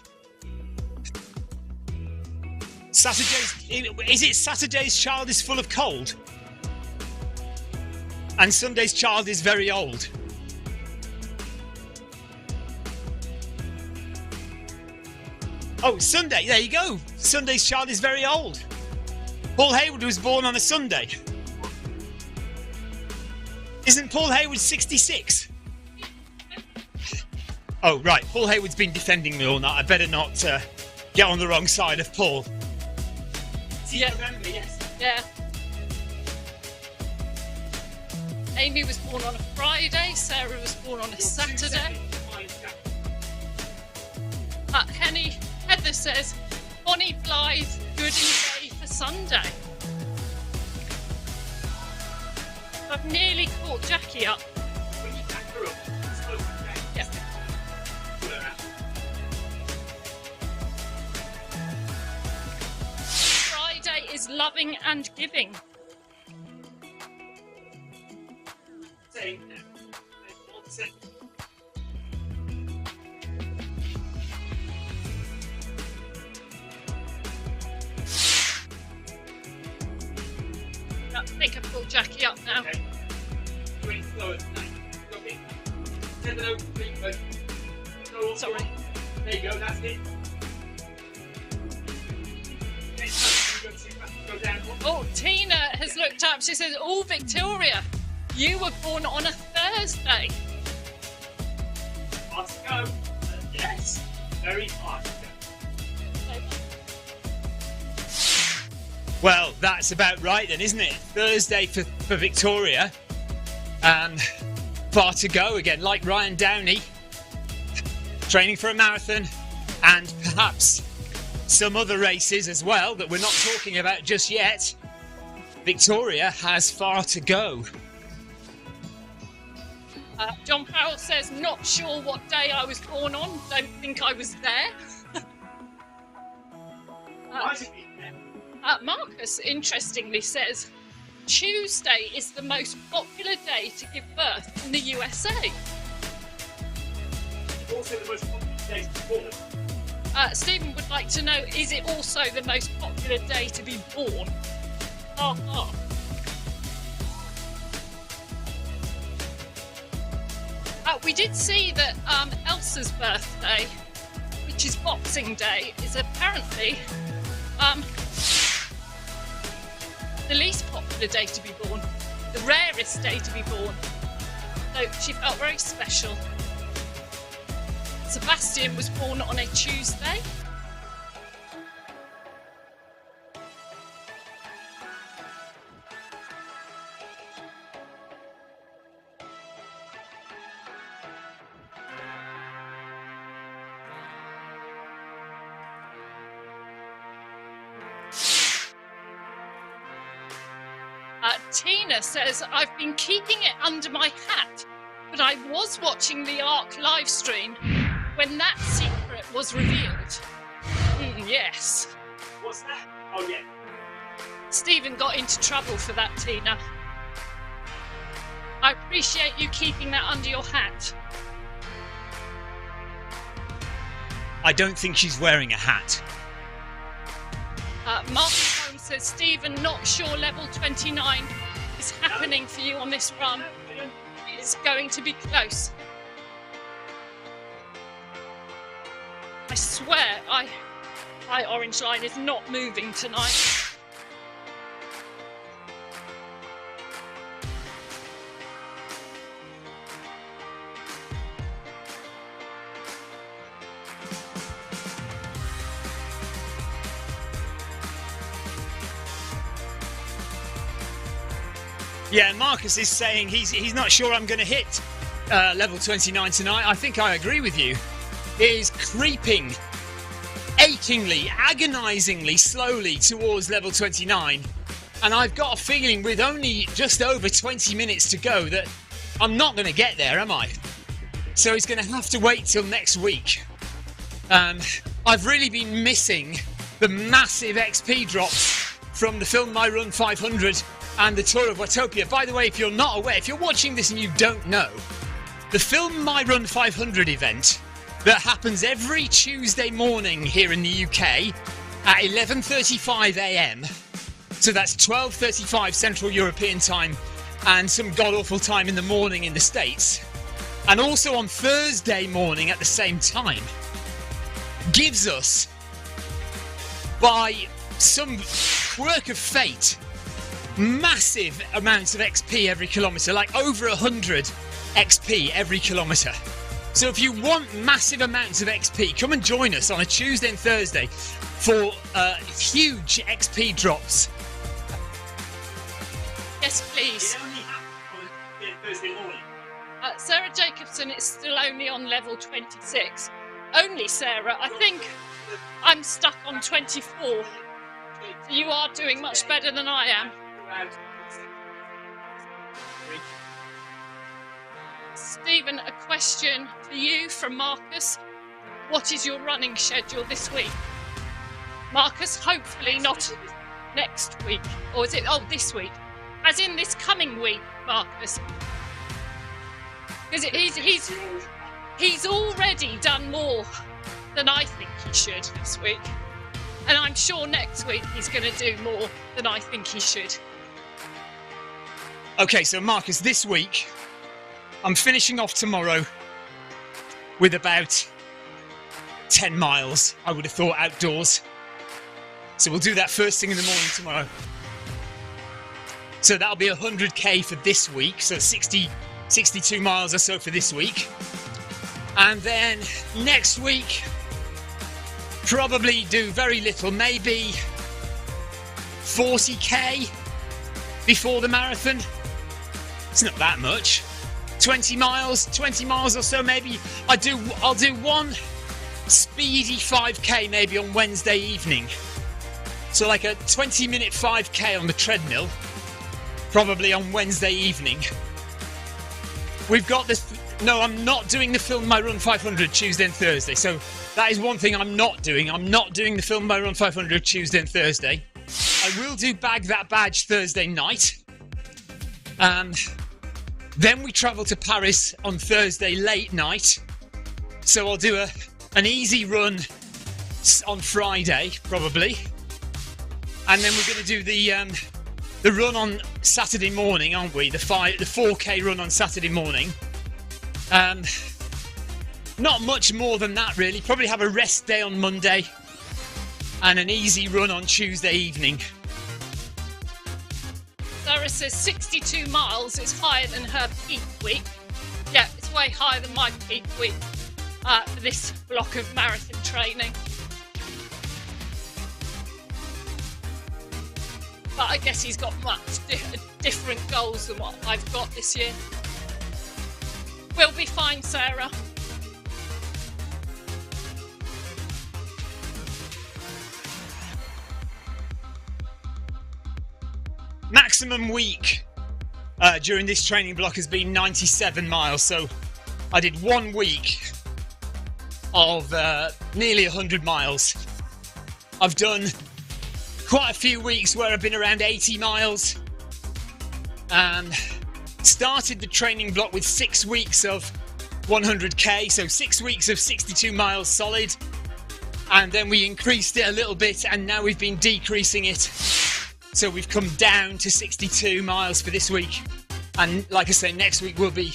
Is it Saturday's child is full of cold? And Sunday's child is very old. Oh, Sunday, there you go. Sunday's child is very old. Paul Hayward was born on a Sunday. Isn't Paul Hayward 66? Oh, right. Paul Hayward's been defending me all night. I better not get on the wrong side of Paul. Yeah. Remember, yes. Yeah. Amy was born on a Friday, Sarah was born on a Saturday. Heather says, Bonnie Blythe, good day for Sunday. I've nearly caught Jackie up. When you back her up, slow her down. Yeah. Pull her out. Friday is loving and giving. Saying now. There's 1 second. I think I've caught Jackie up now. Okay. Going slower tonight. Okay. Send it over to me, but go up. Sorry. There you go, that's it. Next time, you go too fast, go down. Oh, Tina has looked up. She says, oh, Victoria, you were born on a Thursday. Fast go. Yes. Very fast go. Well, that's about right then, isn't it? Thursday for Victoria. Far to go again, like Ryan Downey. Training for a marathon and perhaps some other races as well that we're not talking about just yet. Victoria has far to go. John Powell says, not sure what day I was born on. Don't think I was there. Might have been there. Marcus, interestingly, says, Tuesday is the most popular day to give birth in the USA. Also the most popular day to be born. Stephen would like to know, is it also the most popular day to be born? We did see that Elsa's birthday, which is Boxing Day, is apparently the least popular day to be born, the rarest day to be born. So she felt very special. Sebastian was born on a Tuesday. Tina says, I've been keeping it under my hat, but I was watching the ARC live stream when that secret was revealed. Yes. What's that? Oh, yeah. Stephen got into trouble for that, Tina. I appreciate you keeping that under your hat. I don't think she's wearing a hat. Mark Holmes says, Stephen, not sure level 29 is happening for you on this run. It's going to be close. I swear, my orange line is not moving tonight. Yeah, Marcus is saying he's not sure I'm going to hit level 29 tonight. I think I agree with you. It is creeping achingly, agonisingly slowly towards level 29. And I've got a feeling with only just over 20 minutes to go that I'm not going to get there, am I? So he's going to have to wait till next week. I've really been missing the massive XP drops from the Film My Run 500 and the Tour of Watopia. By the way, if you're not aware, if you're watching this and you don't know, the Film My Run 500 event that happens every Tuesday morning here in the UK at 11:35 a.m. So that's 12:35 Central European time and some god-awful time in the morning in the States. And also on Thursday morning at the same time, gives us, by some quirk of fate, massive amounts of XP every kilometre, like over 100 XP every kilometre. So if you want massive amounts of XP, come and join us on a Tuesday and Thursday for huge XP drops. Yes, please. It only happens on Thursday morning. Sarah Jacobson is still only on level 26. Only Sarah. I think I'm stuck on 24. So you are doing much better than I am. Stephen, a question for you from Marcus. What is your running schedule this week? Marcus, hopefully not next week. Or is it, this week? As in this coming week, Marcus. Because he's already done more than I think he should this week. And I'm sure next week he's going to do more than I think he should. Okay, so Marcus, this week, I'm finishing off tomorrow with about 10 miles, I would have thought, outdoors. So we'll do that first thing in the morning tomorrow. So that'll be 100k for this week, so 62 miles or so for this week. And then next week, probably do very little, maybe 40k before the marathon. It's not that much. 20 miles or so maybe. I'll do one speedy 5k maybe on Wednesday evening. So like a 20-minute 5k on the treadmill, probably on Wednesday evening. We've got this. No, I'm not doing the Film My Run 500 Tuesday and Thursday. So that is one thing I'm not doing. I'm not doing the Film My Run 500 Tuesday and Thursday. I will do Bag That Badge Thursday night. Then we travel to Paris on Thursday late night. So I'll do an easy run on Friday, probably. And then we're going to do the run on Saturday morning, aren't we? The 4k run on Saturday morning. Not much more than that, really. Probably have a rest day on Monday and an easy run on Tuesday evening. Sarah says 62 miles is higher than her peak week. Yeah, it's way higher than my peak week for this block of marathon training. But I guess he's got much different goals than what I've got this year. We'll be fine, Sarah. Maximum week during this training block has been 97 miles. So I did 1 week of nearly 100 miles. I've done quite a few weeks where I've been around 80 miles. Started the training block with 6 weeks of 100k, so 6 weeks of 62 miles solid, and then we increased it a little bit, and now we've been decreasing it, so we've come down to 62 miles for this week, and like I say, next week will be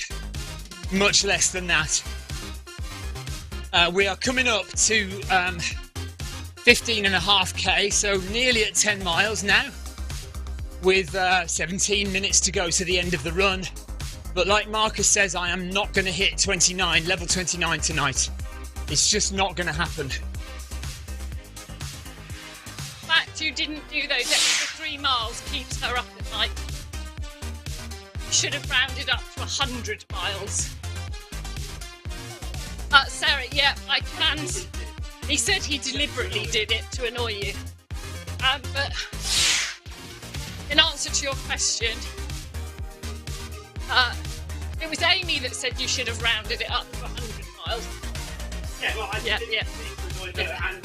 much less than that. We are coming up to 15.5k, so nearly at 10 miles now, with 17 minutes to go to the end of the run. But like Marcus says, I am not going to hit level 29 tonight. It's just not going to happen. The fact you didn't do those extra 3 miles keeps her up at night. You should have rounded up to 100 miles. Sarah, yeah, I can. He said he deliberately did it to annoy you. But in answer to your question, it was Amy that said you should have rounded it up to 100 miles. Yeah, well, I Yeah. and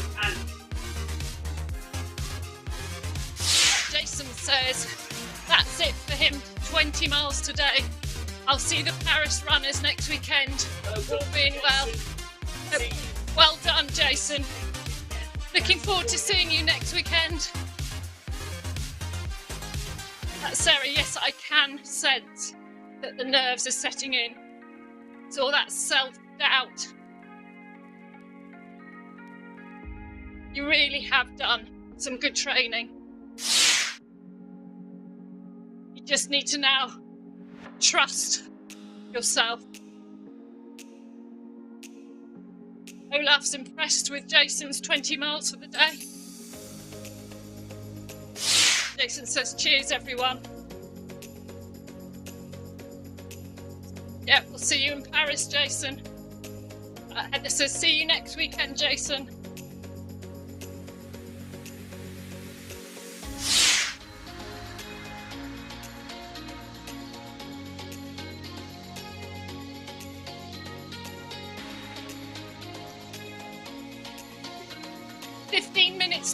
Jason says that's it for him. 20 miles today. I'll see the Paris runners next weekend. All being well. Well done, Jason. Looking forward to seeing you next weekend. Sarah, yes, I can sense that the nerves are setting in. It's all that self-doubt. You really have done some good training. just need to now trust yourself. Olaf's impressed with Jason's 20 miles for the day. Jason says, cheers everyone. Yeah, we'll see you in Paris, Jason. Heather says, see you next weekend, Jason.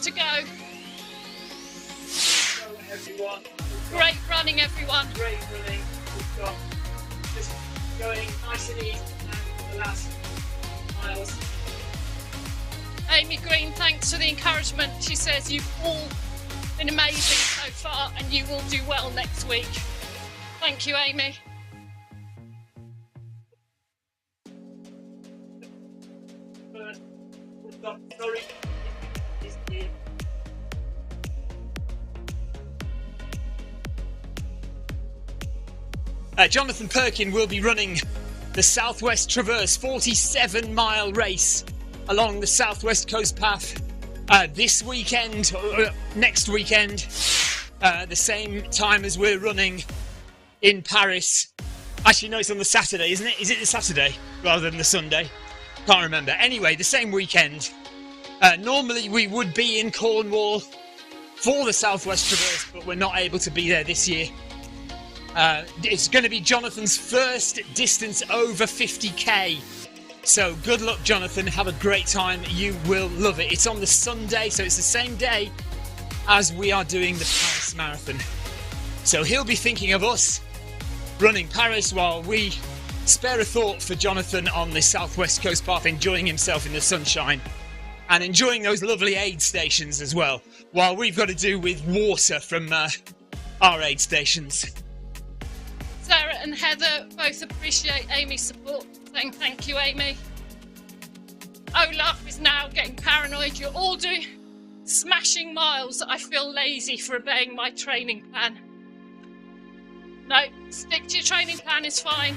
To go. Hello everyone. Great running, everyone. Great running. We've got just going nice and easy for the last miles. Amy Green, thanks for the encouragement. She says you've all been amazing so far and you will do well next week. Thank you, Amy. First, we've got Sorry. Jonathan Perkin will be running the Southwest Traverse 47-mile race along the Southwest Coast Path this weekend, or next weekend, the same time as we're running in Paris. Actually, no, it's on the Saturday, isn't it? Is it the Saturday rather than the Sunday? Can't remember. Anyway, the same weekend. Normally we would be in Cornwall for the Southwest Traverse, but we're not able to be there this year. It's going to be Jonathan's first distance over 50k. So good luck, Jonathan. Have a great time. You will love it. It's on the Sunday, so it's the same day as we are doing the Paris Marathon. So he'll be thinking of us running Paris while we spare a thought for Jonathan on the Southwest Coast Path, enjoying himself in the sunshine and enjoying those lovely aid stations as well, while we've got to do with water from our aid stations. Sarah and Heather both appreciate Amy's support, saying thank you, Amy. Olaf is now getting paranoid. You're all doing smashing miles. I feel lazy for obeying my training plan. No, stick to your training plan is fine.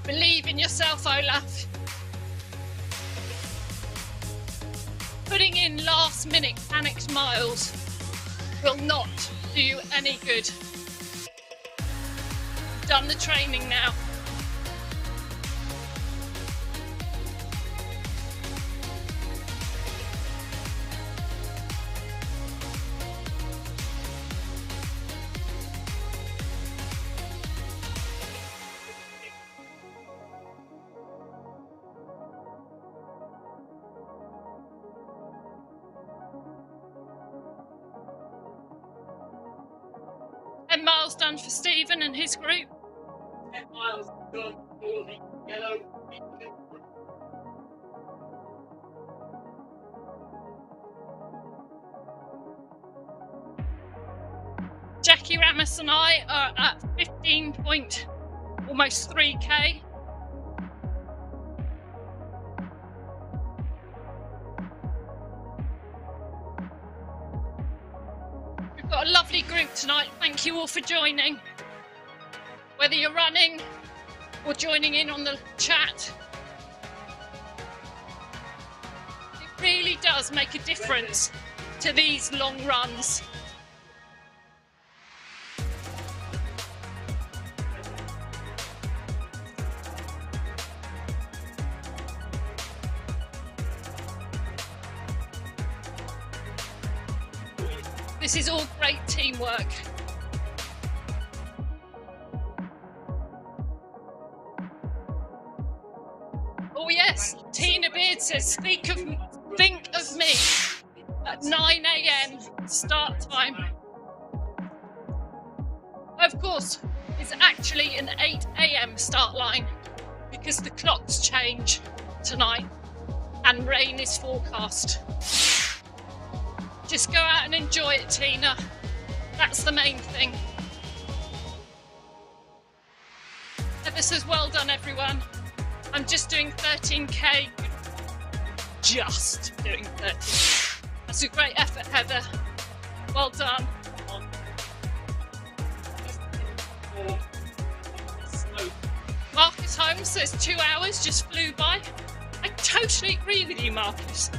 Believe in yourself, Olaf. Putting in last-minute panicked miles will not do you any good. You've done the training now. Miles done for Stephen and his group. 10 miles done for the yellow. Jackie Ramis and I are at almost 3k. We've got a lovely group tonight. Thank you all for joining. Whether you're running or joining in on the chat, it really does make a difference to these long runs. This is all great teamwork. Oh yes, Tina Beard says, think of me at 9 a.m. start time. Of course, it's actually an 8 a.m. start line because the clocks change tonight and rain is forecast. Just go out and enjoy it, Tina. That's the main thing. Heather says, well done, everyone. I'm just doing 13k. Just doing 13. That's a great effort, Heather. Well done. Marcus Holmes says 2 hours just flew by. I totally agree with you, Marcus.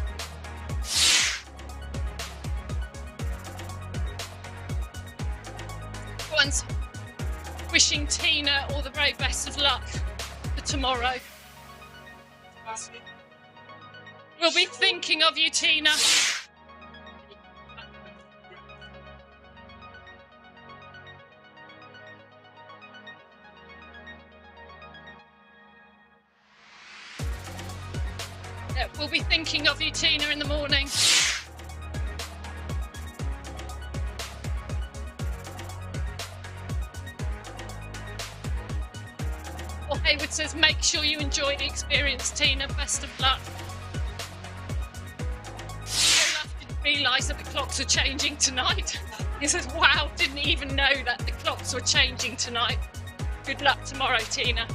Everyone's wishing Tina all the very best of luck for tomorrow. We'll be thinking of you, Tina. Yeah, we'll be thinking of you, Tina, in the morning. Well, Hayward says, make sure you enjoy the experience, Tina. Best of luck. Olaf didn't realise that the clocks were changing tonight. He says, wow, didn't even know that the clocks were changing tonight. Good luck tomorrow, Tina.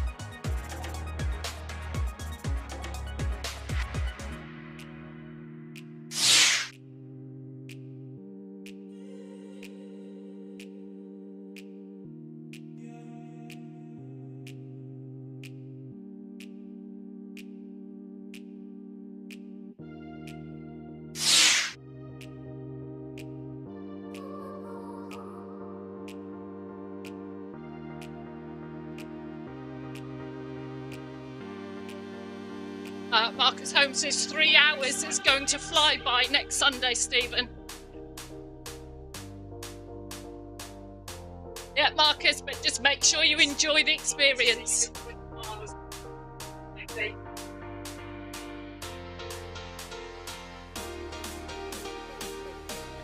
Marcus Holmes says 3 hours is going to fly by next Sunday, Stephen. Yeah, Marcus, but just make sure you enjoy the experience.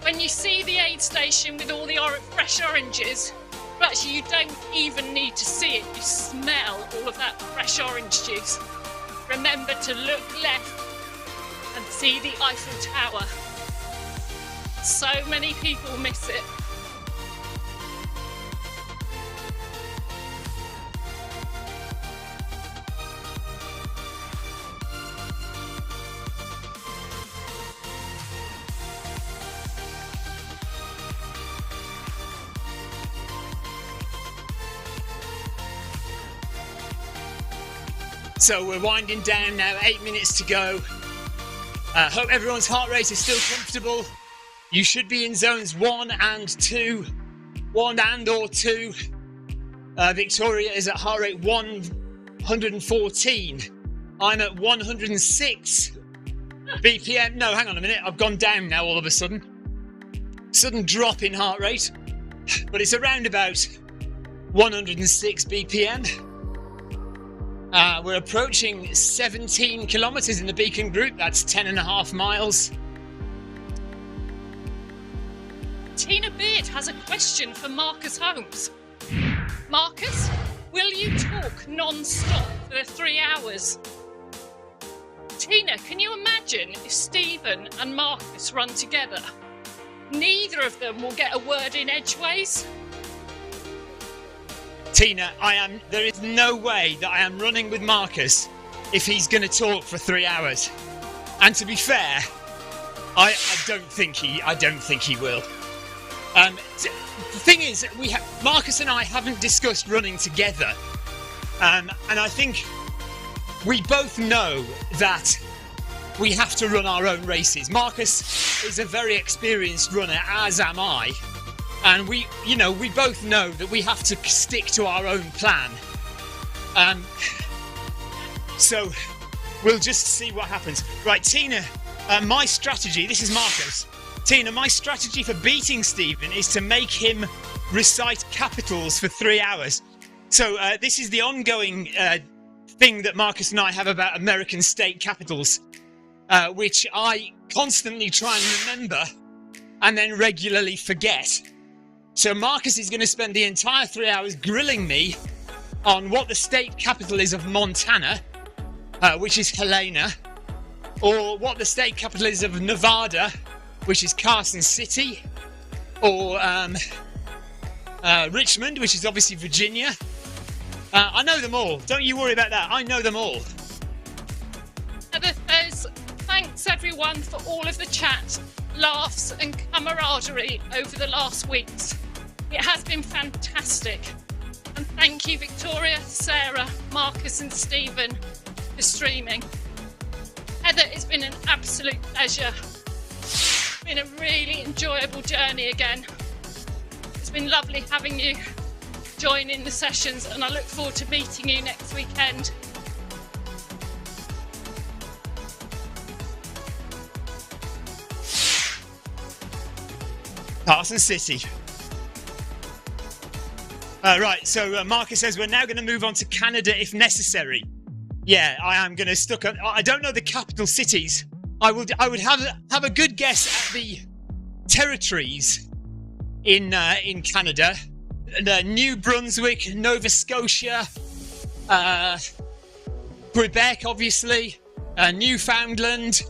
When you see the aid station with all the fresh oranges, but actually you don't even need to see it, you smell all of that fresh orange juice. Remember to look left and see the Eiffel Tower. So many people miss it. So we're winding down now, 8 minutes to go. Hope everyone's heart rate is still comfortable. You should be in zones 1 and 2. 1 and or 2. Victoria is at heart rate 114. I'm at 106 BPM. No, hang on a minute. I've gone down now all of a sudden. Sudden drop in heart rate. But it's around about 106 BPM. We're approaching 17 kilometres in the Beacon group. That's 10.5 miles. Tina Beard has a question for Marcus Holmes. Marcus, will you talk non-stop for 3 hours? Tina, can you imagine if Stephen and Marcus run together? Neither of them will get a word in edgeways. Tina, there is no way that I am running with Marcus if he's going to talk for 3 hours. And to be fair, I don't think he will. The thing is, Marcus and I haven't discussed running together. And I think we both know that we have to run our own races. Marcus is a very experienced runner, as am I. And we both know that we have to stick to our own plan. So we'll just see what happens. Right, Tina, my strategy, this is Marcus. Tina, my strategy for beating Stephen is to make him recite capitals for 3 hours. So this is the ongoing thing that Marcus and I have about American state capitals, which I constantly try and remember and then regularly forget. So Marcus is going to spend the entire 3 hours grilling me on what the state capital is of Montana, which is Helena, or what the state capital is of Nevada, which is Carson City, or Richmond, which is obviously Virginia. I know them all. Don't you worry about that. I know them all. Heather says, thanks everyone for all of the chat. laughs and camaraderie over the last weeks. It has been fantastic. And thank you, Victoria, Sarah, Marcus and Stephen, for streaming. Heather, it's been an absolute pleasure. It's been a really enjoyable journey again. It's been lovely having you join in the sessions, and I look forward to meeting you next weekend. Carson City. Right, so Marcus says we're now going to move on to Canada if necessary. Yeah, I am going to stuck on. I don't know the capital cities. I would have a good guess at the territories in Canada. New Brunswick, Nova Scotia, Quebec, obviously, Newfoundland,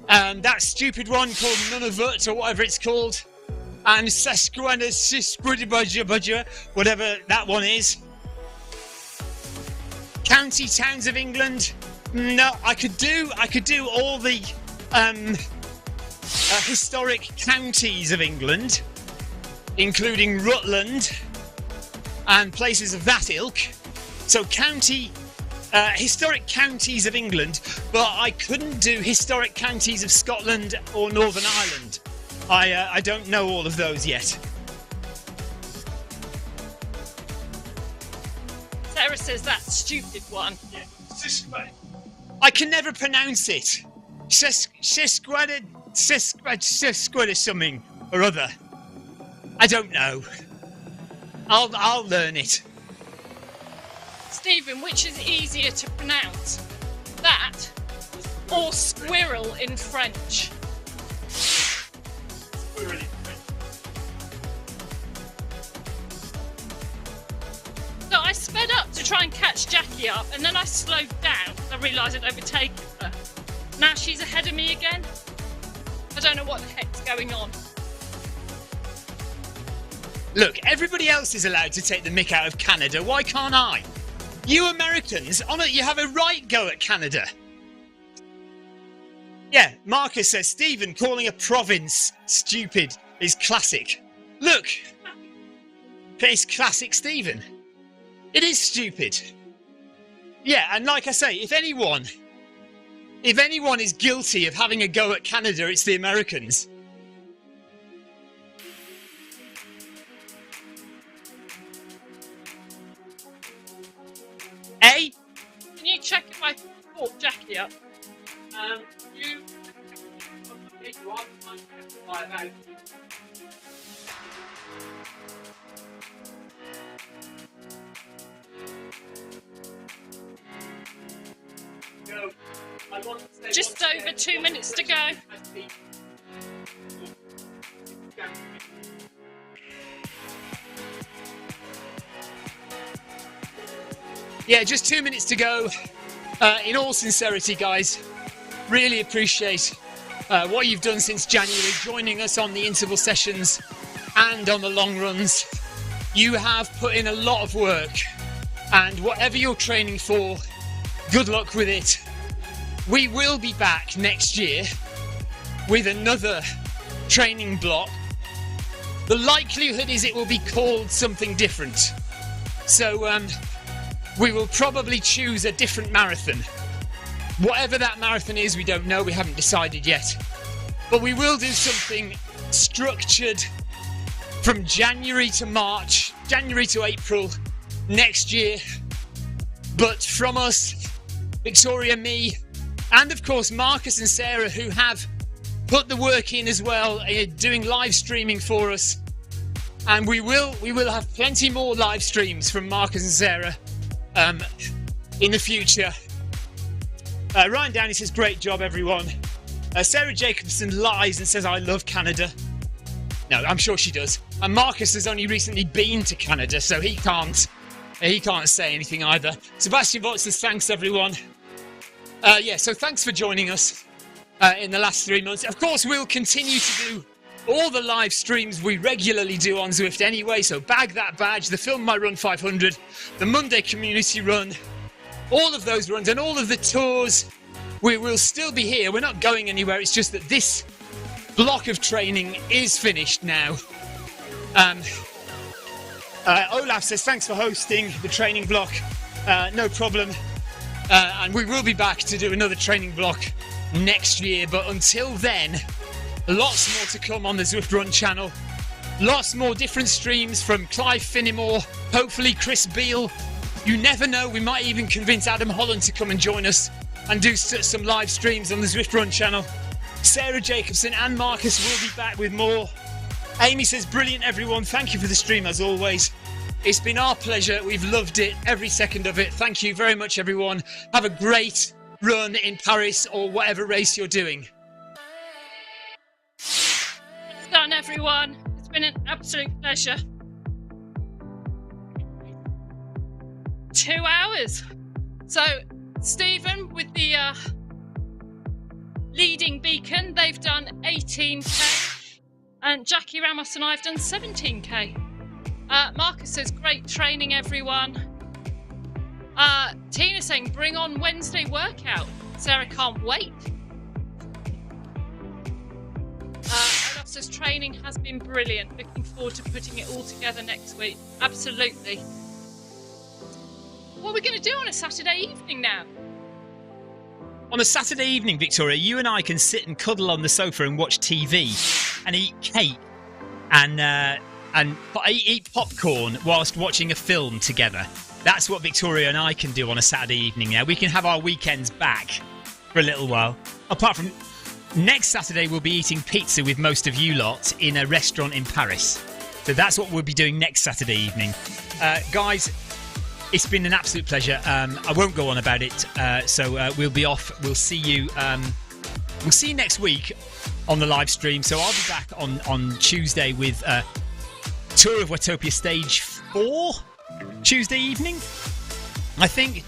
that stupid one called Nunavut or whatever it's called, and Saskatchewan, whatever that one is. County towns of England. No, I could do all the historic counties of England, including Rutland and places of that ilk. So historic counties of England, but I couldn't do historic counties of Scotland or Northern Ireland. I don't know all of those yet. Sarah says that stupid one. Yeah. I can never pronounce it. Sesquada something or other. I don't know. I'll learn it. Stephen, which is easier to pronounce? That or squirrel in French? So I sped up to try and catch Jackie up, and then I slowed down. I realised I'd overtaken her. Now she's ahead of me again. I don't know what the heck's going on. Look, everybody else is allowed to take the mick out of Canada. Why can't I? You Americans, you have a right go at Canada. Yeah, Marcus says, Stephen calling a province stupid is classic. Look, it's classic Stephen. It is stupid. Yeah, and like I say, if anyone is guilty of having a go at Canada, it's the Americans. Eh? Can you check if I caught Jackie up? You are like that. No, I want to say Just over 2 minutes to go. Yeah, just 2 minutes to go. In all sincerity, guys, really appreciate what you've done since January, joining us on the interval sessions and on the long runs. You have put in a lot of work, and whatever you're training for, good luck with it. We will be back next year with another training block. The likelihood is it will be called something different. So we will probably choose a different marathon. Whatever that marathon is, we don't know, we haven't decided yet. But we will do something structured from January to March, January to April next year. But from us, Victoria, me, and of course Marcus and Sarah, who have put the work in as well, doing live streaming for us. And we will have plenty more live streams from Marcus and Sarah in the future. Ryan Downey says, great job, everyone. Sarah Jacobson lies and says, I love Canada. No, I'm sure she does. And Marcus has only recently been to Canada, so he can't say anything either. Sebastian Vaught says, thanks, everyone. Yeah, so thanks for joining us in the last 3 months. Of course, we'll continue to do all the live streams we regularly do on Zwift anyway, so bag that badge, the Film My Run 500, the Monday Community Run, all of those runs and all of the tours. We will still be here. We're not going anywhere. It's just that this block of training is finished now. Olaf says, thanks for hosting the training block. No problem. And we will be back to do another training block next year. But until then, lots more to come on the Zwift Run channel. Lots more different streams from Clive Finnimore, hopefully Chris Beale. You never know, we might even convince Adam Holland to come and join us and do some live streams on the Zwift Run channel. Sarah Jacobson and Marcus will be back with more. Amy says, brilliant everyone, thank you for the stream as always. It's been our pleasure, we've loved it, every second of it. Thank you very much everyone. Have a great run in Paris or whatever race you're doing. Well done everyone, it's been an absolute pleasure. 2 hours. So Stephen with the leading beacon, they've done 18k, and Jackie Ramos and I've done 17k. Marcus says great training everyone. Tina saying bring on Wednesday workout. Sarah can't wait. Olaf says training has been brilliant, looking forward to putting it all together next week. Absolutely. What are we going to do on a Saturday evening now? On a Saturday evening, Victoria, you and I can sit and cuddle on the sofa and watch TV and eat cake and eat popcorn whilst watching a film together. That's what Victoria and I can do on a Saturday evening now. We can have our weekends back for a little while. Apart from next Saturday, we'll be eating pizza with most of you lot in a restaurant in Paris. So that's what we'll be doing next Saturday evening. Guys, it's been an absolute pleasure. I won't go on about it. So we'll be off. We'll see you. We'll see you next week on the live stream. So I'll be back on Tuesday with Tour of Watopia Stage 4 Tuesday evening, I think.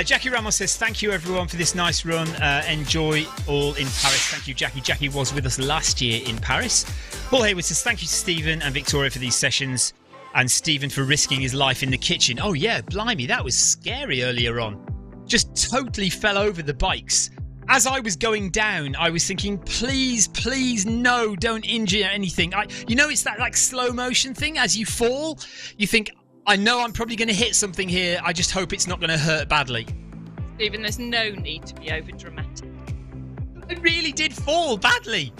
Jackie Ramos says, thank you everyone for this nice run. Enjoy all in Paris. Thank you, Jackie. Jackie was with us last year in Paris. Paul Hayward says, thank you to Stephen and Victoria for these sessions, and Stephen for risking his life in the kitchen. Oh yeah, blimey, that was scary earlier on. Just totally fell over the bikes. As I was going down, I was thinking, please, please, no, don't injure anything. You know, it's that like slow motion thing. As you fall, you think, I know I'm probably going to hit something here. I just hope it's not going to hurt badly. Stephen, there's no need to be over dramatic. I really did fall badly.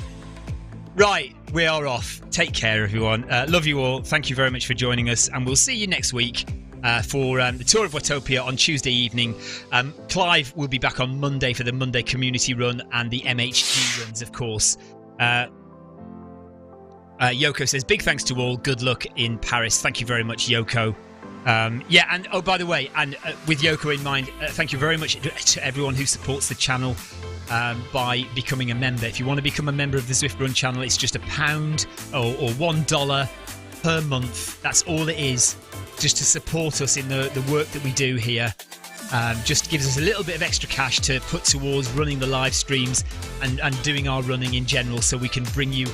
Right, we are off. Take care, everyone. Love you all. Thank you very much for joining us. And we'll see you next week. For the Tour of Watopia on Tuesday evening. Clive will be back on Monday for the Monday community run and the MHG runs, of course. Yoko says, big thanks to all. Good luck in Paris. Thank you very much, Yoko. Yeah, and oh, by the way, and with Yoko in mind, thank you very much to everyone who supports the channel by becoming a member. If you want to become a member of the Zwift Run channel, it's just £1 or $1 per month. That's all it is. Just to support us in the work that we do here. Just gives us a little bit of extra cash to put towards running the live streams and doing our running in general, so we can bring you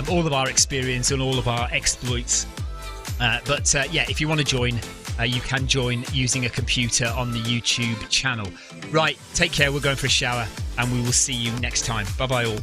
all of our experience and all of our exploits. But yeah, if you want to join, you can join using a computer on the YouTube channel. Right, take care, we're going for a shower, and we will see you next time. Bye bye all.